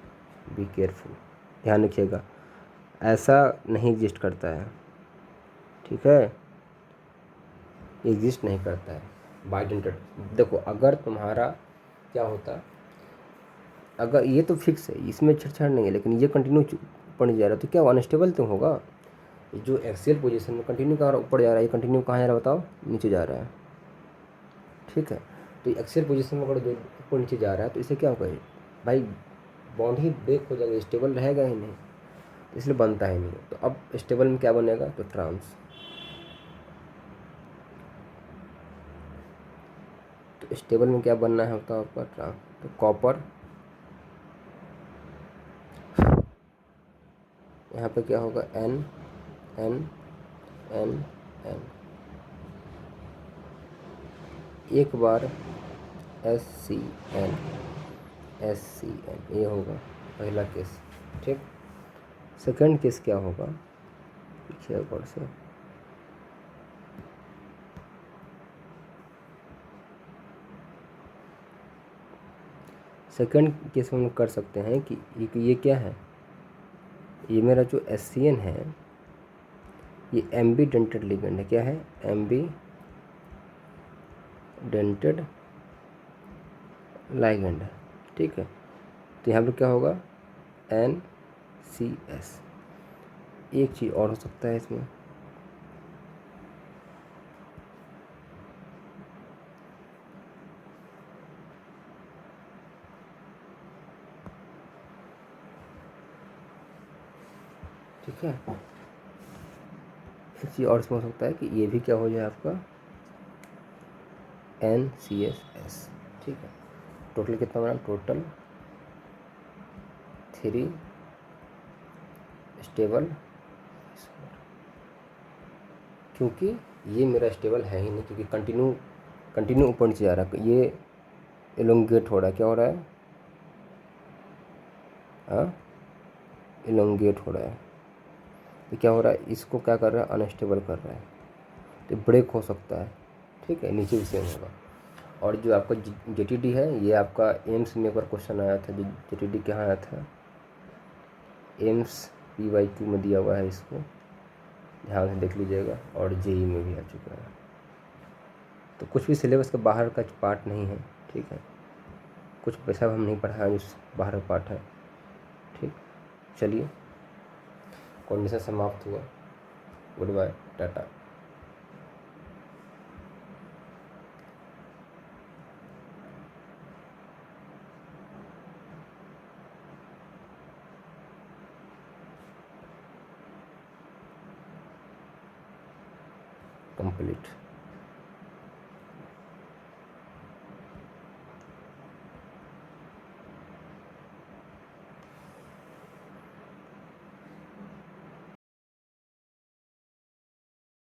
be careful, ध्यान रखिएगा, ऐसा नहीं एग्जिस्ट करता है, ठीक है, एग्जिस्ट नहीं करता है, बाइडेंटेड। देखो अगर तुम्हारा क्या होता, अगर ये तो फिक्स है, इसमें छेड़छाड़ नहीं है, लेकिन ये कंटिन्यू ऊपर नहीं जा रहा तो क्या अनस्टेबल तो होगा, जो एक्सियल पोजीशन में कंटिन्यू कहाँ ऊपर जा रहा है, ये कंटिन्यू कहाँ जा रहा है बताओ, नीचे जा रहा है, ठीक है, तो एक्सियल पोजीशन में अगर जो ऊपर नीचे जा रहा है तो इसे क्या होगा भाई, बॉन्ड ही ब्रेक हो जाएगा, स्टेबल रहेगा ही नहीं, इसलिए बनता ही नहीं। तो अब स्टेबल में क्या बनेगा, तो ट्रांस, तो स्टेबल में क्या बनना है होता है आपका, ट्रांस, तो कॉपर, यहाँ पे क्या होगा, एन एन एन एन, एक बार S C N, S C N, ये होगा पहला केस, ठीक। सेकंड केस क्या होगा, पीछे एक और से, सेकंड केस हम कर सकते हैं कि ये क्या है, ये मेरा जो एस सी एन है ये एम्बी डेंटेड लिगेंड है, क्या है, एम्बी डेंटेड लाइगेंड है, ठीक है, तो यहाँ पर क्या होगा, एन सी एस। एक चीज़ और हो सकता है इसमें, ठीक है, एक चीज़ और इसमें हो सकता है कि ये भी क्या हो जाए आपका एन सी एस एस, ठीक है, टोटल कितना बना, टोटल 3 स्टेबल, क्योंकि ये मेरा स्टेबल है ही नहीं, क्योंकि कंटिन्यू ऊपर नीचे जा रहा है, ये एलोंगेट हो रहा है, क्या हो रहा है, हाँ एलोंगेट हो रहा है, तो क्या हो रहा है, इसको क्या कर रहा है, अनस्टेबल कर रहा है, तो ब्रेक हो सकता है, ठीक है, नीचे भी सेम होगा। और जो आपका जेटीडी है, ये आपका एम्स में एक बार क्वेश्चन आया था, जो जेटीडी कहाँ आया था, एम्स PYQ में दिया हुआ है, इसको ध्यान से देख लीजिएगा, और जेई में भी आ चुका है, तो कुछ भी सिलेबस के बाहर का पार्ट नहीं है, ठीक है, कुछ पैसा हम नहीं पढ़ाएं जो बाहर का पार्ट है, ठीक। चलिए, कॉन्डिशन समाप्त हुआ, गुड बाय, टाटा। कंप्लीट।